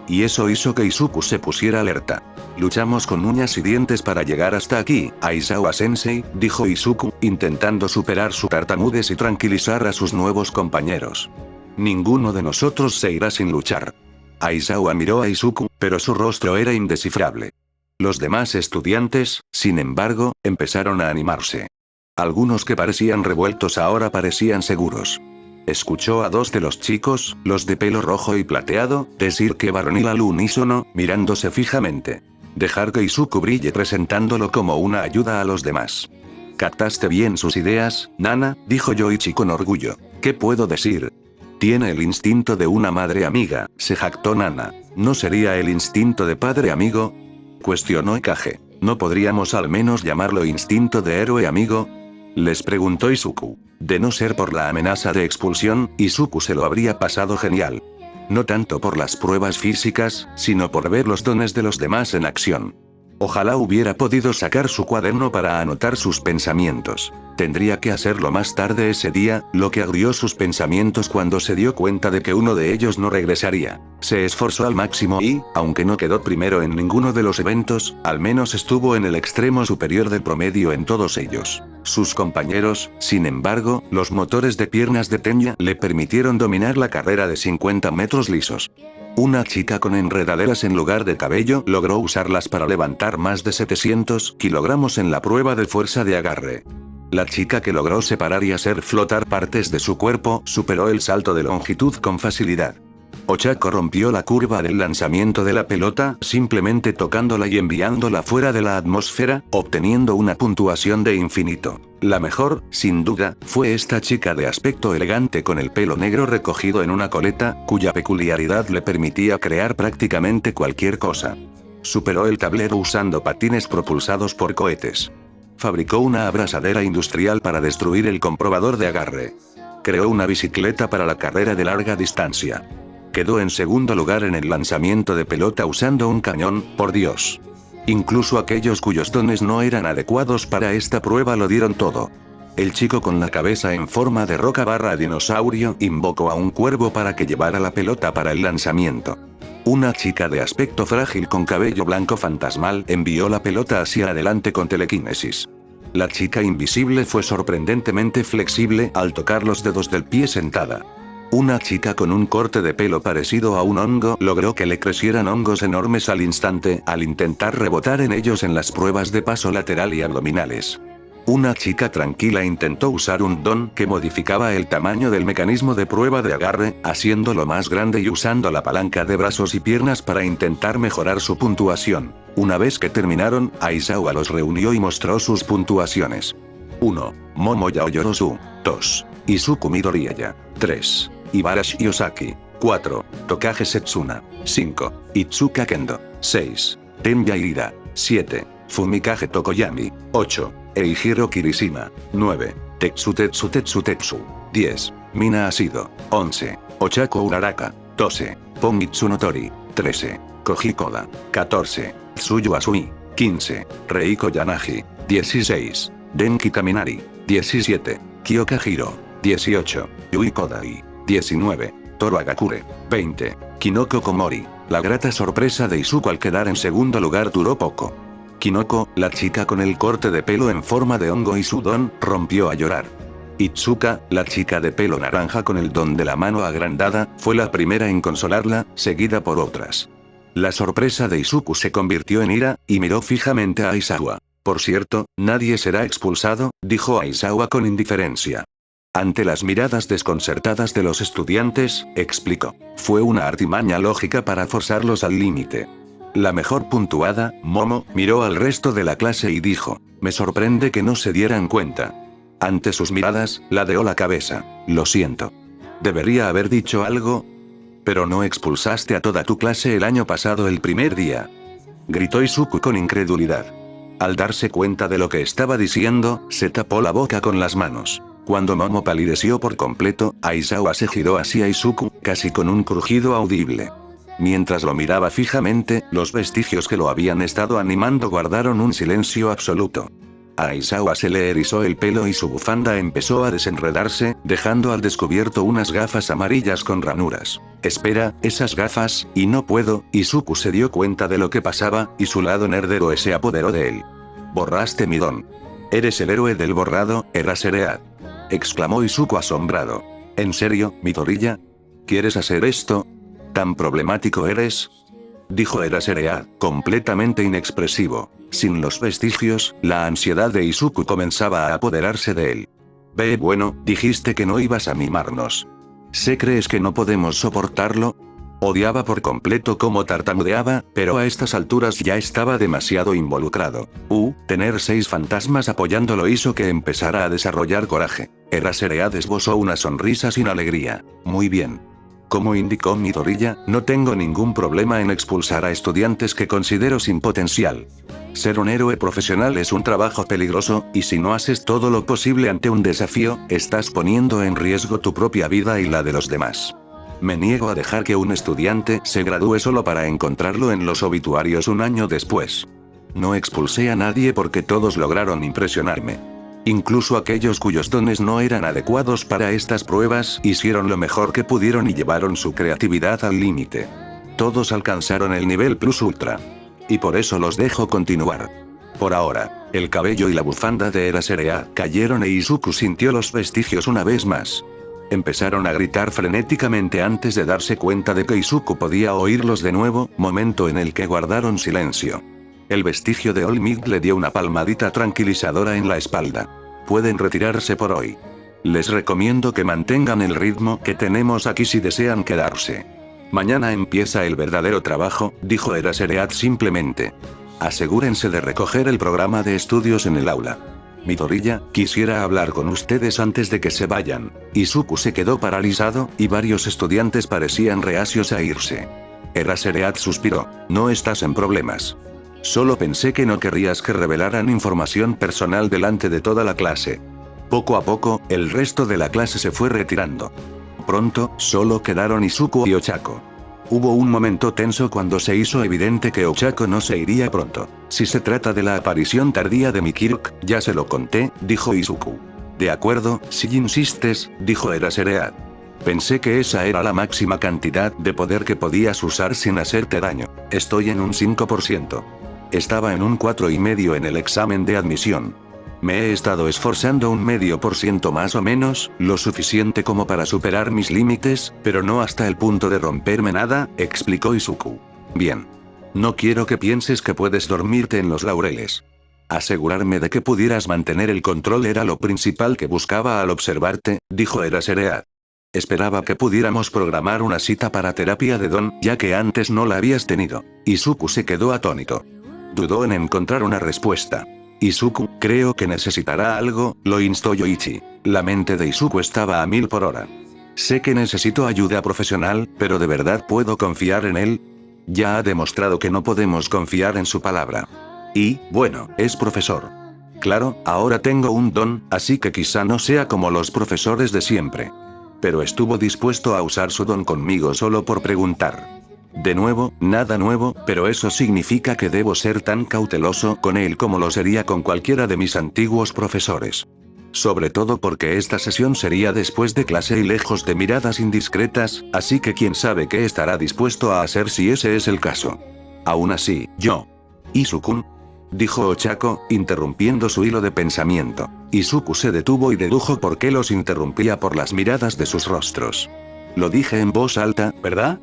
Y eso hizo que Izuku se pusiera alerta. Luchamos con uñas y dientes para llegar hasta aquí, Aizawa-sensei, dijo Izuku, intentando superar su tartamudez y tranquilizar a sus nuevos compañeros. Ninguno de nosotros se irá sin luchar. Aizawa miró a Izuku, pero su rostro era indescifrable. Los demás estudiantes, sin embargo, empezaron a animarse. Algunos que parecían revueltos ahora parecían seguros. Escuchó a 2 de los chicos, los de pelo rojo y plateado, decir que varonil al unísono, mirándose fijamente. Dejar que Izuku brille presentándolo como una ayuda a los demás. ¿Captaste bien sus ideas, Nana?, dijo Yoichi con orgullo. ¿Qué puedo decir? Tiene el instinto de una madre amiga, se jactó Nana. ¿No sería el instinto de padre amigo?, cuestionó Ikage. ¿No podríamos al menos llamarlo instinto de héroe amigo?, les preguntó Izuku. De no ser por la amenaza de expulsión, Izuku se lo habría pasado genial. No tanto por las pruebas físicas, sino por ver los dones de los demás en acción. Ojalá hubiera podido sacar su cuaderno para anotar sus pensamientos. Tendría que hacerlo más tarde ese día, lo que agrió sus pensamientos cuando se dio cuenta de que uno de ellos no regresaría. Se esforzó al máximo y, aunque no quedó primero en ninguno de los eventos, al menos estuvo en el extremo superior del promedio en todos ellos. Sus compañeros, sin embargo, los motores de piernas de Tenya le permitieron dominar la carrera de 50 metros lisos. Una chica con enredaderas en lugar de cabello logró usarlas para levantar más de 700 kilogramos en la prueba de fuerza de agarre. La chica que logró separar y hacer flotar partes de su cuerpo superó el salto de longitud con facilidad. Ochako rompió la curva del lanzamiento de la pelota simplemente tocándola y enviándola fuera de la atmósfera, obteniendo una puntuación de infinito. La mejor, sin duda, fue esta chica de aspecto elegante con el pelo negro recogido en una coleta, cuya peculiaridad le permitía crear prácticamente cualquier cosa. Superó el tablero usando patines propulsados por cohetes. Fabricó una abrasadera industrial para destruir el comprobador de agarre. Creó una bicicleta para la carrera de larga distancia. Quedó en segundo lugar en el lanzamiento de pelota usando un cañón, por Dios. Incluso aquellos cuyos dones no eran adecuados para esta prueba lo dieron todo. El chico con la cabeza en forma de roca / dinosaurio invocó a un cuervo para que llevara la pelota para el lanzamiento. Una chica de aspecto frágil con cabello blanco fantasmal envió la pelota hacia adelante con telequinesis. La chica invisible fue sorprendentemente flexible al tocar los dedos del pie sentada. Una chica con un corte de pelo parecido a un hongo logró que le crecieran hongos enormes al instante al intentar rebotar en ellos en las pruebas de paso lateral y abdominales. Una chica tranquila intentó usar un don que modificaba el tamaño del mecanismo de prueba de agarre, haciéndolo más grande y usando la palanca de brazos y piernas para intentar mejorar su puntuación. Una vez que terminaron, Aizawa los reunió y mostró sus puntuaciones. 1. Momo Yaoyorosu. 2. Izuku Midoriya. 3. Ibarashi Osaki. 4. Tokage Setsuna. 5. Itsuka Kendo. 6. Tenya Irida. 7. Fumikage Tokoyami. 8. Eihiro Kirishima. 9. Tetsu. 10. Mina Asido. 11. Ochako Uraraka. 12. Ponmitsu Notori. 13. Koji Koda. 14. Tsuyu Asui. 15. Reiko Yanagi. 16. Denki Kaminari. 17. Kyoka Hiro. 18. Yui Kodai. 19. Toru Agakure. 20. Kinoko Komori. La grata sorpresa de Izuku al quedar en segundo lugar duró poco. Kinoko, la chica con el corte de pelo en forma de hongo y su don, rompió a llorar. Itsuka, la chica de pelo naranja con el don de la mano agrandada, fue la primera en consolarla, seguida por otras. La sorpresa de Izuku se convirtió en ira, y miró fijamente a Aizawa. Por cierto, nadie será expulsado, dijo Aizawa con indiferencia. Ante las miradas desconcertadas de los estudiantes, explicó. Fue una artimaña lógica para forzarlos al límite. La mejor puntuada, Momo, miró al resto de la clase y dijo, me sorprende que no se dieran cuenta. Ante sus miradas, ladeó la cabeza. Lo siento. Debería haber dicho algo. Pero no expulsaste a toda tu clase el año pasado el primer día. Gritó Izuku con incredulidad. Al darse cuenta de lo que estaba diciendo, se tapó la boca con las manos. Cuando Momo palideció por completo, Aizawa se giró hacia Izuku, casi con un crujido audible. Mientras lo miraba fijamente, los vestigios que lo habían estado animando guardaron un silencio absoluto. A Aizawa se le erizó el pelo y su bufanda empezó a desenredarse, dejando al descubierto unas gafas amarillas con ranuras. Espera, esas gafas, y no puedo. Izuku se dio cuenta de lo que pasaba, y su lado nerdero se apoderó de él. Borraste mi don. Eres el héroe del borrado, Eraseread. Exclamó Izuku asombrado. ¿En serio, Midoriya? ¿Quieres hacer esto? ¿Tan problemático eres? Dijo Eraseread, completamente inexpresivo. Sin los vestigios, la ansiedad de Izuku comenzaba a apoderarse de él. Ve, bueno, dijiste que no ibas a mimarnos. ¿Crees que no podemos soportarlo? Odiaba por completo cómo tartamudeaba, pero a estas alturas ya estaba demasiado involucrado. Tener 6 fantasmas apoyándolo hizo que empezara a desarrollar coraje. Eraseread esbozó una sonrisa sin alegría. Muy bien. Como indicó Midoriya, no tengo ningún problema en expulsar a estudiantes que considero sin potencial. Ser un héroe profesional es un trabajo peligroso, y si no haces todo lo posible ante un desafío, estás poniendo en riesgo tu propia vida y la de los demás. Me niego a dejar que un estudiante se gradúe solo para encontrarlo en los obituarios un año después. No expulsé a nadie porque todos lograron impresionarme. Incluso aquellos cuyos dones no eran adecuados para estas pruebas hicieron lo mejor que pudieron y llevaron su creatividad al límite. Todos alcanzaron el nivel plus ultra. Y por eso los dejo continuar. Por ahora, el cabello y la bufanda de Eraserhead cayeron e Izuku sintió los vestigios una vez más. Empezaron a gritar frenéticamente antes de darse cuenta de que Izuku podía oírlos de nuevo, momento en el que guardaron silencio. El vestigio de All Might le dio una palmadita tranquilizadora en la espalda. Pueden retirarse por hoy. Les recomiendo que mantengan el ritmo que tenemos aquí si desean quedarse. Mañana empieza el verdadero trabajo, dijo Eraserhead simplemente. Asegúrense de recoger el programa de estudios en el aula. Midoriya, quisiera hablar con ustedes antes de que se vayan. Izuku se quedó paralizado, y varios estudiantes parecían reacios a irse. Eraserhead suspiró. No estás en problemas. Solo pensé que no querrías que revelaran información personal delante de toda la clase. Poco a poco, el resto de la clase se fue retirando. Pronto, solo quedaron Izuku y Ochako. Hubo un momento tenso cuando se hizo evidente que Ochako no se iría pronto. Si se trata de la aparición tardía de Mikiruk, ya se lo conté, dijo Izuku. De acuerdo, si insistes, dijo Eraserhead. Pensé que esa era la máxima cantidad de poder que podías usar sin hacerte daño. Estoy en un 5%. Estaba en un 4,5 en el examen de admisión. Me he estado esforzando un 0,5% más o menos, lo suficiente como para superar mis límites, pero no hasta el punto de romperme nada, explicó Izuku. Bien. No quiero que pienses que puedes dormirte en los laureles. Asegurarme de que pudieras mantener el control era lo principal que buscaba al observarte, dijo Eraserhead. Esperaba que pudiéramos programar una cita para terapia de Don, ya que antes no la habías tenido. Izuku se quedó atónito. Dudó en encontrar una respuesta. Izuku, creo que necesitará algo, lo instó Yoichi. La mente de Izuku estaba a 1000 por hora. Sé que necesito ayuda profesional, pero ¿de verdad puedo confiar en él? Ya ha demostrado que no podemos confiar en su palabra. Y, bueno, es profesor. Claro, ahora tengo un don, así que quizá no sea como los profesores de siempre. Pero estuvo dispuesto a usar su don conmigo solo por preguntar. De nuevo, nada nuevo, pero eso significa que debo ser tan cauteloso con él como lo sería con cualquiera de mis antiguos profesores. Sobre todo porque esta sesión sería después de clase y lejos de miradas indiscretas, así que quién sabe qué estará dispuesto a hacer si ese es el caso. Aún así, yo. Izuku, dijo Ochako, interrumpiendo su hilo de pensamiento. Izuku se detuvo y dedujo por qué los interrumpía por las miradas de sus rostros. Lo dije en voz alta, ¿verdad?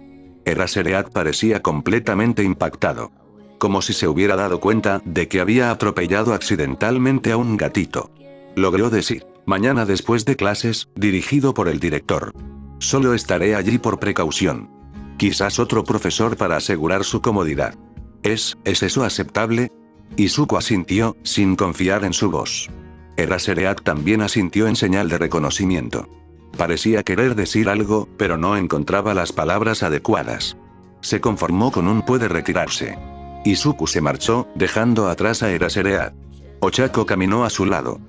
Eraserhead parecía completamente impactado. Como si se hubiera dado cuenta de que había atropellado accidentalmente a un gatito. Logró decir, mañana después de clases, dirigido por el director. Solo estaré allí por precaución. Quizás otro profesor para asegurar su comodidad. ¿Es eso aceptable? Izuku asintió, sin confiar en su voz. Eraserhead también asintió en señal de reconocimiento. Parecía querer decir algo, pero no encontraba las palabras adecuadas. Se conformó con un puede retirarse. Izuku se marchó, dejando atrás a Eraserhead. Ochako caminó a su lado.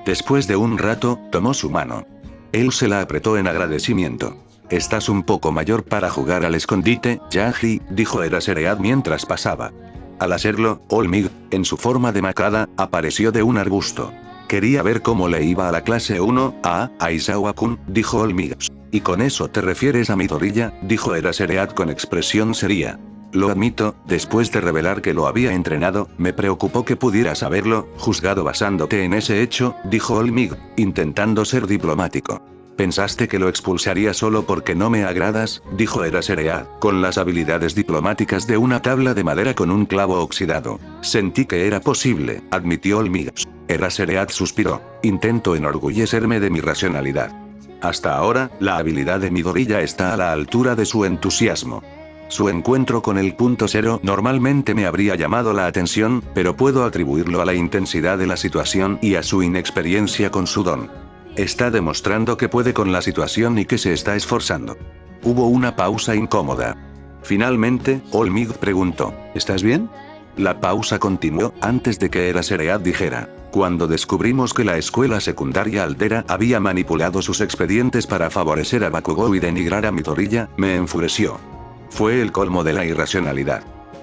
Después de un rato, tomó su mano. Él se la apretó en agradecimiento. Estás un poco mayor para jugar al escondite, Yaji, dijo Eraserhead mientras pasaba. Al hacerlo, All Might, en su forma de macada, apareció de un arbusto. Quería ver cómo le iba a la clase 1, a Aizawa-kun, dijo All Might. ¿Y con eso te refieres a Midoriya?, dijo Eraserhead con expresión seria. Lo admito, después de revelar que lo había entrenado, me preocupó que pudieras saberlo, juzgado basándote en ese hecho, dijo All Might, intentando ser diplomático. ¿Pensaste que lo expulsaría solo porque no me agradas?, dijo Eraserhead, con las habilidades diplomáticas de una tabla de madera con un clavo oxidado. Sentí que era posible, admitió All Might. Eraserhead suspiró. Intento enorgullecerme de mi racionalidad. Hasta ahora, la habilidad de Midoriya está a la altura de su entusiasmo. Su encuentro con el punto cero normalmente me habría llamado la atención, pero puedo atribuirlo a la intensidad de la situación y a su inexperiencia con su don. Está demostrando que puede con la situación y que se está esforzando. Hubo una pausa incómoda. Finalmente, All Might preguntó, ¿estás bien? La pausa continuó, antes de que Eraserhead dijera. Cuando descubrimos que la escuela secundaria Aldera había manipulado sus expedientes para favorecer a Bakugou y denigrar a Midoriya, me enfureció. Fue el colmo de la irracionalidad.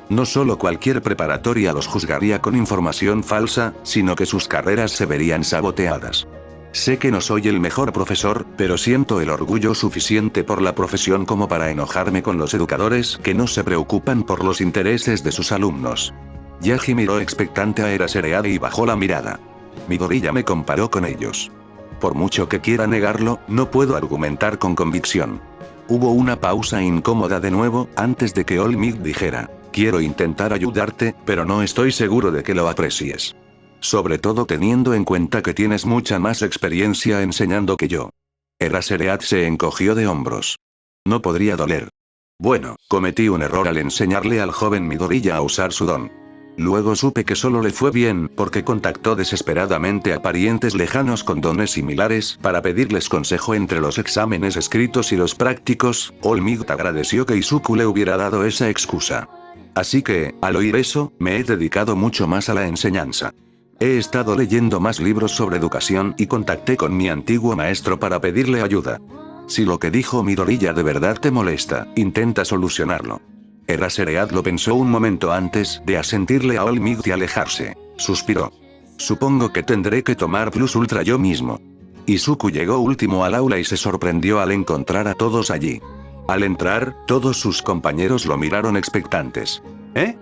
No solo cualquier preparatoria los juzgaría con información falsa, sino que sus carreras se verían saboteadas. Sé que no soy el mejor profesor, pero siento el orgullo suficiente por la profesión como para enojarme con los educadores que no se preocupan por los intereses de sus alumnos. Yaji miró expectante a Eraserhead y bajó la mirada. Midoriya me comparó con ellos. Por mucho que quiera negarlo, no puedo argumentar con convicción. Hubo una pausa incómoda de nuevo, antes de que All Might dijera, quiero intentar ayudarte, pero no estoy seguro de que lo aprecies. Sobre todo teniendo en cuenta que tienes mucha más experiencia enseñando que yo. Eraserhead se encogió de hombros. No podría doler. Bueno, cometí un error al enseñarle al joven Midoriya a usar su don. Luego supe que solo le fue bien porque contactó desesperadamente a parientes lejanos con dones similares para pedirles consejo entre los exámenes escritos y los prácticos. All Might agradeció que Izuku le hubiera dado esa excusa. Así que, al oír eso, me he dedicado mucho más a la enseñanza. He estado leyendo más libros sobre educación y contacté con mi antiguo maestro para pedirle ayuda. Si lo que dijo Midoriya de verdad te molesta, intenta solucionarlo. Eraserhead lo pensó un momento antes de asentirle a All Might y alejarse. Suspiró. Supongo que tendré que tomar Plus Ultra yo mismo. Izuku llegó último al aula y se sorprendió al encontrar a todos allí. Al entrar, todos sus compañeros lo miraron expectantes. ¿Eh?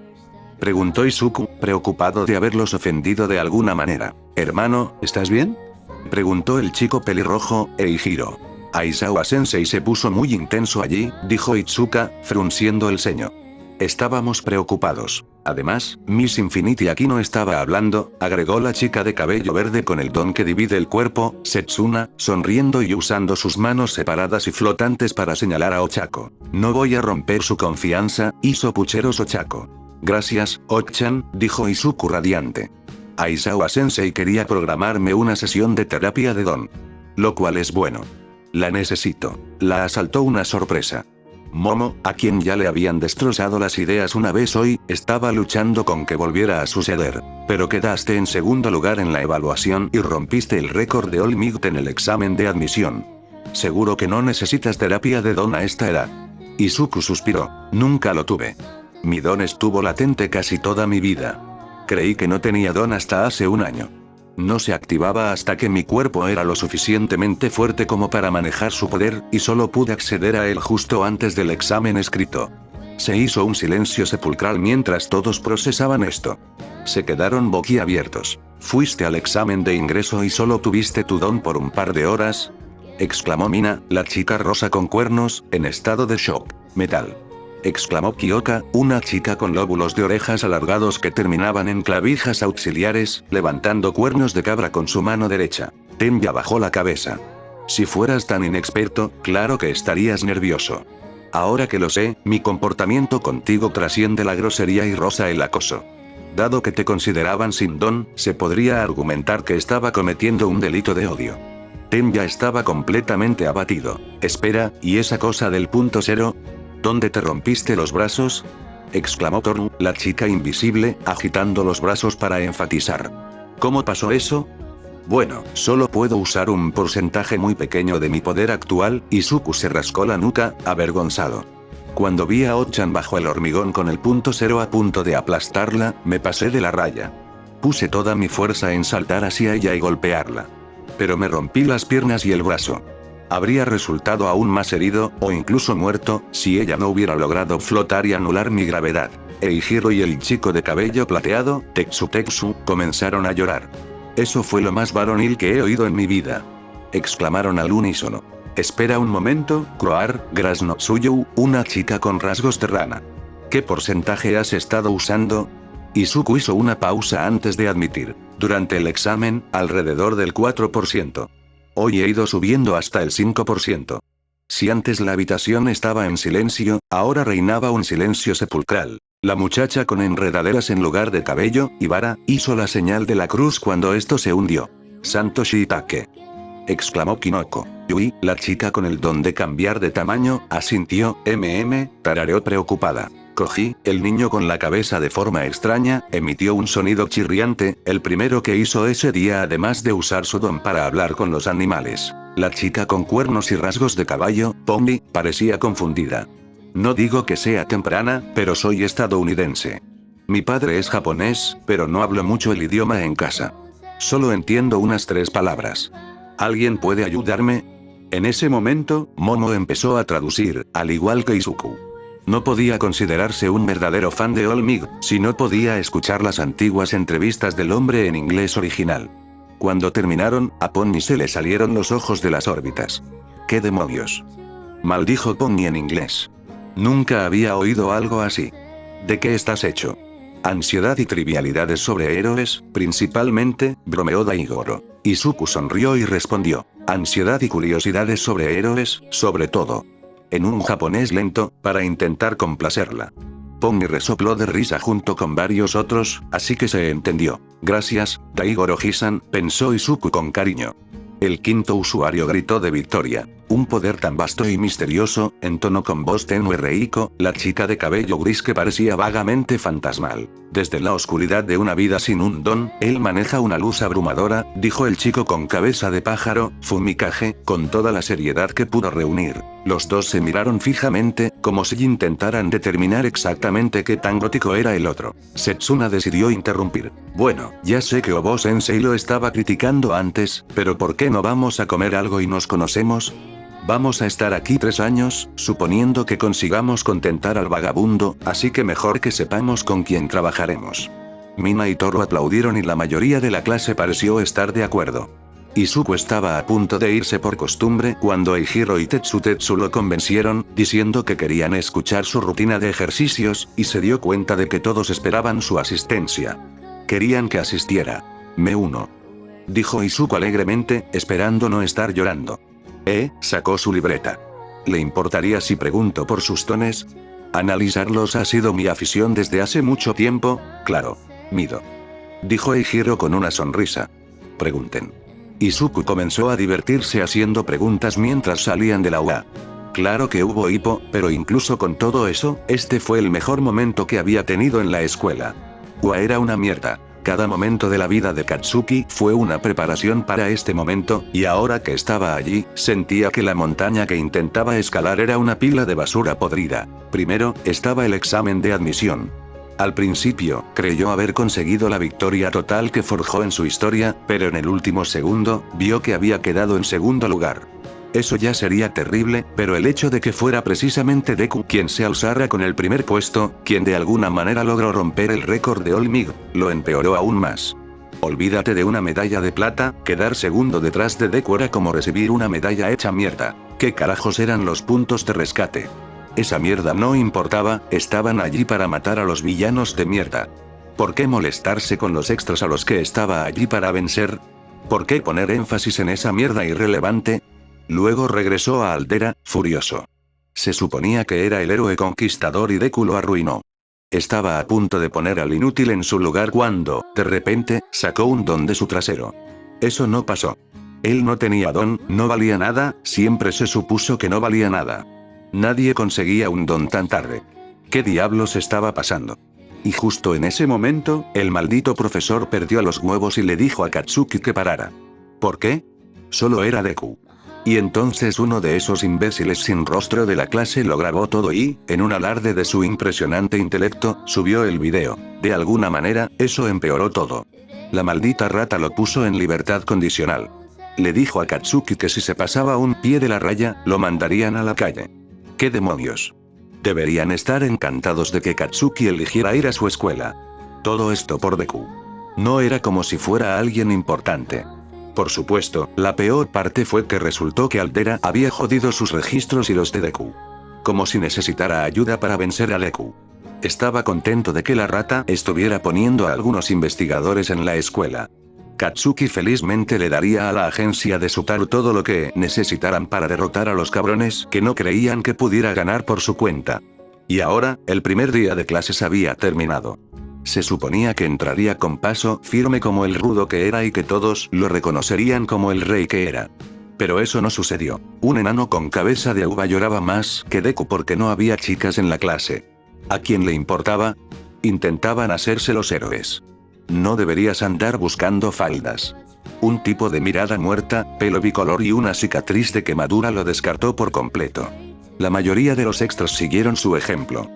Preguntó Izuku, preocupado de haberlos ofendido de alguna manera. Hermano, ¿estás bien? Preguntó el chico pelirrojo, Eijiro. Aizawa-sensei se puso muy intenso allí, dijo Itsuka, frunciendo el ceño. Estábamos preocupados. Además, Miss Infinity aquí no estaba hablando, agregó la chica de cabello verde con el don que divide el cuerpo, Setsuna, sonriendo y usando sus manos separadas y flotantes para señalar a Ochako. No voy a romper su confianza, hizo pucheros Ochako. Gracias, Ochan, dijo Izuku radiante. Aizawa-sensei quería programarme una sesión de terapia de don. Lo cual es bueno. La necesito. La asaltó una sorpresa. Momo, a quien ya le habían destrozado las ideas una vez hoy, estaba luchando con que volviera a suceder. Pero quedaste en segundo lugar en la evaluación y rompiste el récord de All Might en el examen de admisión. Seguro que no necesitas terapia de don a esta edad. Izuku suspiró. Nunca lo tuve. Mi don estuvo latente casi toda mi vida. Creí que no tenía don hasta hace un año. No se activaba hasta que mi cuerpo era lo suficientemente fuerte como para manejar su poder, y solo pude acceder a él justo antes del examen escrito. Se hizo un silencio sepulcral mientras todos procesaban esto. Se quedaron boquiabiertos. ¿Fuiste al examen de ingreso y solo tuviste tu don por un par de horas? Exclamó Mina, la chica rosa con cuernos, en estado de shock. Metal. Exclamó Kyoka, una chica con lóbulos de orejas alargados que terminaban en clavijas auxiliares, levantando cuernos de cabra con su mano derecha. Tenya bajó la cabeza. Si fueras tan inexperto, claro que estarías nervioso. Ahora que lo sé, mi comportamiento contigo trasciende la grosería y roza el acoso. Dado que te consideraban sin don, se podría argumentar que estaba cometiendo un delito de odio. Tenya estaba completamente abatido. Espera, ¿y esa cosa del punto cero? ¿Dónde te rompiste los brazos? Exclamó Torn, la chica invisible, agitando los brazos para enfatizar. ¿Cómo pasó eso? Bueno, solo puedo usar un porcentaje muy pequeño de mi poder actual, Izuku se rascó la nuca, avergonzado. Cuando vi a Ochan bajo el hormigón con el punto cero a punto de aplastarla, me pasé de la raya. Puse toda mi fuerza en saltar hacia ella y golpearla. Pero me rompí las piernas y el brazo. Habría resultado aún más herido, o incluso muerto, si ella no hubiera logrado flotar y anular mi gravedad. Eijiro y el chico de cabello plateado, Tetsu, comenzaron a llorar. Eso fue lo más varonil que he oído en mi vida. Exclamaron al unísono. Espera un momento, Croar, Grasnotsuyu, una chica con rasgos de rana. ¿Qué porcentaje has estado usando? Izuku hizo una pausa antes de admitir. Durante el examen, alrededor del 4%. Hoy he ido subiendo hasta el 5%. Si antes la habitación estaba en silencio, ahora reinaba un silencio sepulcral. La muchacha con enredaderas en lugar de cabello y vara, hizo la señal de la cruz cuando esto se hundió. Santo Shiitake. Exclamó Kinoko. Yui, la chica con el don de cambiar de tamaño, asintió, tarareó preocupada. Cogí, el niño con la cabeza de forma extraña, emitió un sonido chirriante, el primero que hizo ese día además de usar su don para hablar con los animales. La chica con cuernos y rasgos de caballo, Pombi, parecía confundida. No digo que sea temprana, pero soy estadounidense. Mi padre es japonés, pero no hablo mucho el idioma en casa. Solo entiendo unas 3 palabras. ¿Alguien puede ayudarme? En ese momento, Momo empezó a traducir, al igual que Izuku. No podía considerarse un verdadero fan de All Might si no podía escuchar las antiguas entrevistas del hombre en inglés original. Cuando terminaron, a Pony se le salieron los ojos de las órbitas. ¡Qué demonios!, maldijo Pony en inglés. Nunca había oído algo así. ¿De qué estás hecho? Ansiedad y trivialidades sobre héroes, principalmente, bromeó Daigoro. Izuku sonrió y respondió. Ansiedad y curiosidades sobre héroes, sobre todo. En un japonés lento, para intentar complacerla. Pony resopló de risa junto con varios otros, así que se entendió. Gracias, Daigoro-Hisan, pensó Izuku con cariño. El quinto usuario gritó de victoria. Un poder tan vasto y misterioso, entonó con voz tenue Reiko, la chica de cabello gris que parecía vagamente fantasmal. Desde la oscuridad de una vida sin un don, él maneja una luz abrumadora, dijo el chico con cabeza de pájaro, Fumikage, con toda la seriedad que pudo reunir. Los dos se miraron fijamente, como si intentaran determinar exactamente qué tan gótico era el otro. Setsuna decidió interrumpir. Bueno, ya sé que Obo-sensei lo estaba criticando antes, pero ¿por qué no vamos a comer algo y nos conocemos? Vamos a estar aquí 3 años, suponiendo que consigamos contentar al vagabundo, así que mejor que sepamos con quién trabajaremos. Mina y Toru aplaudieron y la mayoría de la clase pareció estar de acuerdo. Izuku estaba a punto de irse por costumbre cuando Eijiro y Tetsu lo convencieron, diciendo que querían escuchar su rutina de ejercicios, y se dio cuenta de que todos esperaban su asistencia. Querían que asistiera. Me uno. Dijo Izuku alegremente, esperando no estar llorando. Sacó su libreta. ¿Le importaría si pregunto por sus tones? Analizarlos ha sido mi afición desde hace mucho tiempo, claro. Mido. Dijo Eijiro con una sonrisa. Pregunten. Izuku comenzó a divertirse haciendo preguntas mientras salían de la UA. Claro que hubo hipo, pero incluso con todo eso, este fue el mejor momento que había tenido en la escuela. UA era una mierda. Cada momento de la vida de Katsuki fue una preparación para este momento, y ahora que estaba allí, sentía que la montaña que intentaba escalar era una pila de basura podrida. Primero, estaba el examen de admisión. Al principio, creyó haber conseguido la victoria total que forjó en su historia, pero en el último segundo, vio que había quedado en segundo lugar. Eso ya sería terrible, pero el hecho de que fuera precisamente Deku quien se alzara con el primer puesto, quien de alguna manera logró romper el récord de All Might, lo empeoró aún más. Olvídate de una medalla de plata, quedar segundo detrás de Deku era como recibir una medalla hecha mierda. ¿Qué carajos eran los puntos de rescate? Esa mierda no importaba, estaban allí para matar a los villanos de mierda. ¿Por qué molestarse con los extras a los que estaba allí para vencer? ¿Por qué poner énfasis en esa mierda irrelevante? Luego regresó a Aldera, furioso. Se suponía que era el héroe conquistador y Deku lo arruinó. Estaba a punto de poner al inútil en su lugar cuando, de repente, sacó un don de su trasero. Eso no pasó. Él no tenía don, no valía nada, siempre se supuso que no valía nada. Nadie conseguía un don tan tarde. ¿Qué diablos estaba pasando? Y justo en ese momento, el maldito profesor perdió los huevos y le dijo a Katsuki que parara. ¿Por qué? Solo era Deku. Y entonces uno de esos imbéciles sin rostro de la clase lo grabó todo y, en un alarde de su impresionante intelecto, subió el video. De alguna manera, eso empeoró todo. La maldita rata lo puso en libertad condicional. Le dijo a Katsuki que si se pasaba un pie de la raya, lo mandarían a la calle. ¿Qué demonios? Deberían estar encantados de que Katsuki eligiera ir a su escuela. Todo esto por Deku. No era como si fuera alguien importante. Por supuesto, la peor parte fue que resultó que Aldera había jodido sus registros y los de Deku. Como si necesitara ayuda para vencer a Deku. Estaba contento de que la rata estuviera poniendo a algunos investigadores en la escuela. Katsuki felizmente le daría a la agencia de Sutaru todo lo que necesitaran para derrotar a los cabrones que no creían que pudiera ganar por su cuenta. Y ahora, el primer día de clases había terminado. Se suponía que entraría con paso firme como el rudo que era y que todos lo reconocerían como el rey que era. Pero eso no sucedió. Un enano con cabeza de uva lloraba más que Deku porque no había chicas en la clase. ¿A quién le importaba? Intentaban hacerse los héroes. No deberías andar buscando faldas. Un tipo de mirada muerta, pelo bicolor y una cicatriz de quemadura lo descartó por completo. La mayoría de los extras siguieron su ejemplo.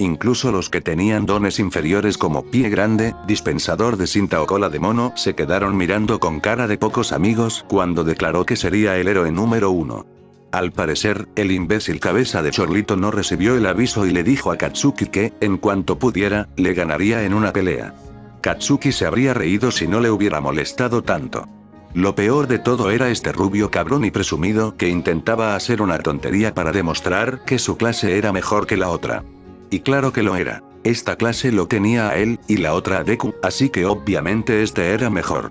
Incluso los que tenían dones inferiores como pie grande, dispensador de cinta o cola de mono se quedaron mirando con cara de pocos amigos cuando declaró que sería el héroe número 1. Al parecer, el imbécil cabeza de chorlito no recibió el aviso y le dijo a Katsuki que, en cuanto pudiera, le ganaría en una pelea. Katsuki se habría reído si no le hubiera molestado tanto. Lo peor de todo era este rubio cabrón y presumido que intentaba hacer una tontería para demostrar que su clase era mejor que la otra. Y claro que lo era. Esta clase lo tenía a él, y la otra a Deku, así que obviamente este era mejor.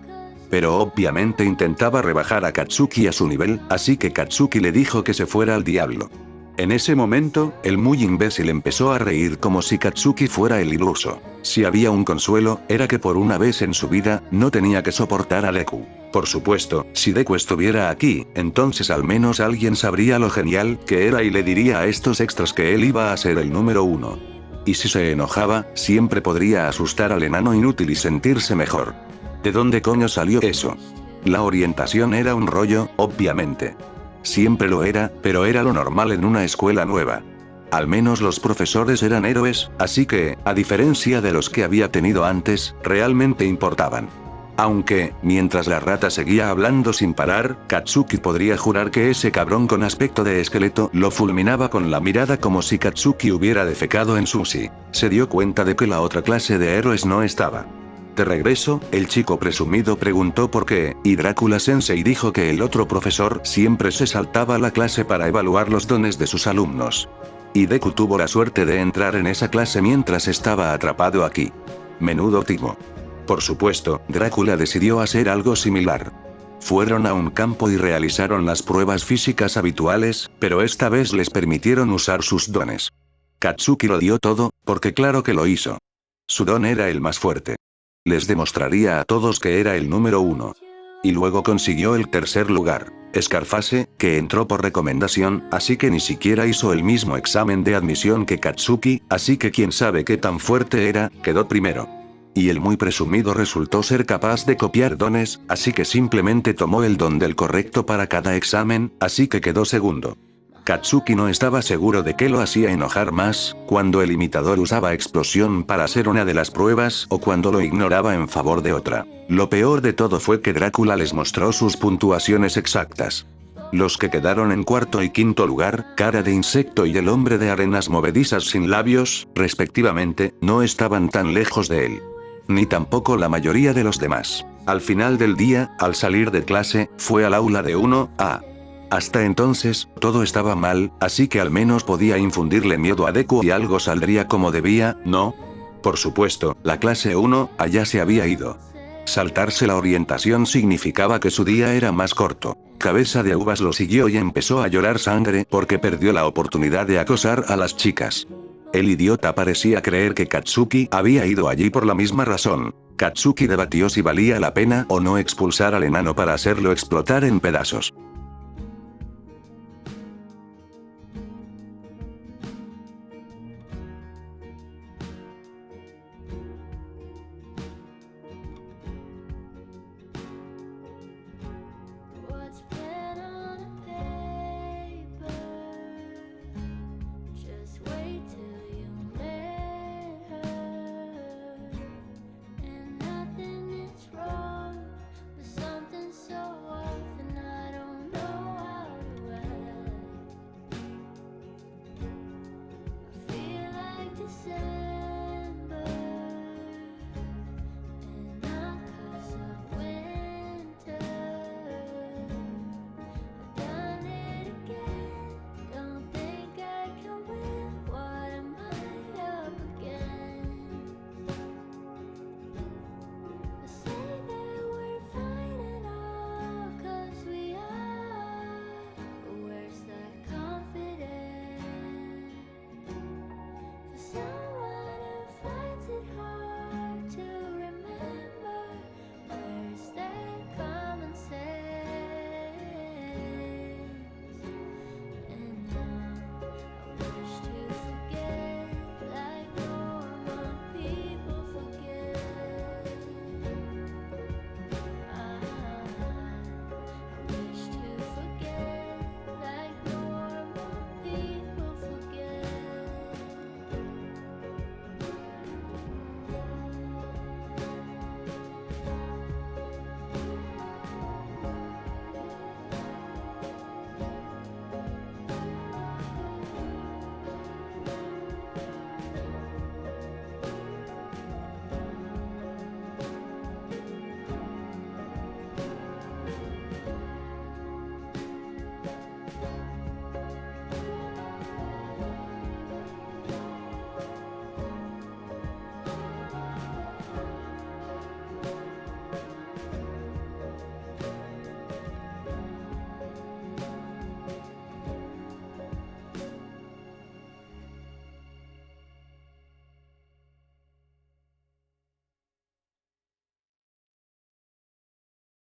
Pero obviamente intentaba rebajar a Katsuki a su nivel, así que Katsuki le dijo que se fuera al diablo. En ese momento, el muy imbécil empezó a reír como si Katsuki fuera el iluso. Si había un consuelo, era que por una vez en su vida, no tenía que soportar a Deku. Por supuesto, si Deku estuviera aquí, entonces al menos alguien sabría lo genial que era y le diría a estos extras que él iba a ser el número 1. Y si se enojaba, siempre podría asustar al enano inútil y sentirse mejor. ¿De dónde coño salió eso? La orientación era un rollo, obviamente. Siempre lo era, pero era lo normal en una escuela nueva. Al menos los profesores eran héroes, así que, a diferencia de los que había tenido antes, realmente importaban. Aunque, mientras la rata seguía hablando sin parar, Katsuki podría jurar que ese cabrón con aspecto de esqueleto lo fulminaba con la mirada como si Katsuki hubiera defecado en sushi. Se dio cuenta de que la otra clase de héroes no estaba. De regreso, el chico presumido preguntó por qué, y Drácula Sensei dijo que el otro profesor siempre se saltaba la clase para evaluar los dones de sus alumnos. Y Deku tuvo la suerte de entrar en esa clase mientras estaba atrapado aquí. Menudo timo. Por supuesto, Drácula decidió hacer algo similar. Fueron a un campo y realizaron las pruebas físicas habituales, pero esta vez les permitieron usar sus dones. Katsuki lo dio todo, porque claro que lo hizo. Su don era el más fuerte. Les demostraría a todos que era el número 1. Y luego consiguió el tercer lugar. Scarface, que entró por recomendación, así que ni siquiera hizo el mismo examen de admisión que Katsuki, así que quién sabe qué tan fuerte era, quedó primero. Y el muy presumido resultó ser capaz de copiar dones, así que simplemente tomó el don del correcto para cada examen, así que quedó segundo. Katsuki no estaba seguro de qué lo hacía enojar más, cuando el imitador usaba explosión para hacer una de las pruebas o cuando lo ignoraba en favor de otra. Lo peor de todo fue que Drácula les mostró sus puntuaciones exactas. Los que quedaron en cuarto y quinto lugar, Cara de Insecto y el hombre de arenas movedizas sin labios, respectivamente, no estaban tan lejos de él. Ni tampoco la mayoría de los demás. Al final del día, al salir de clase, fue al aula de 1A. Hasta entonces, todo estaba mal, así que al menos podía infundirle miedo a Deku y algo saldría como debía, ¿no? Por supuesto, la clase 1, allá se había ido. Saltarse la orientación significaba que su día era más corto. Cabeza de Uvas lo siguió y empezó a llorar sangre porque perdió la oportunidad de acosar a las chicas. El idiota parecía creer que Katsuki había ido allí por la misma razón. Katsuki debatió si valía la pena o no expulsar al enano para hacerlo explotar en pedazos.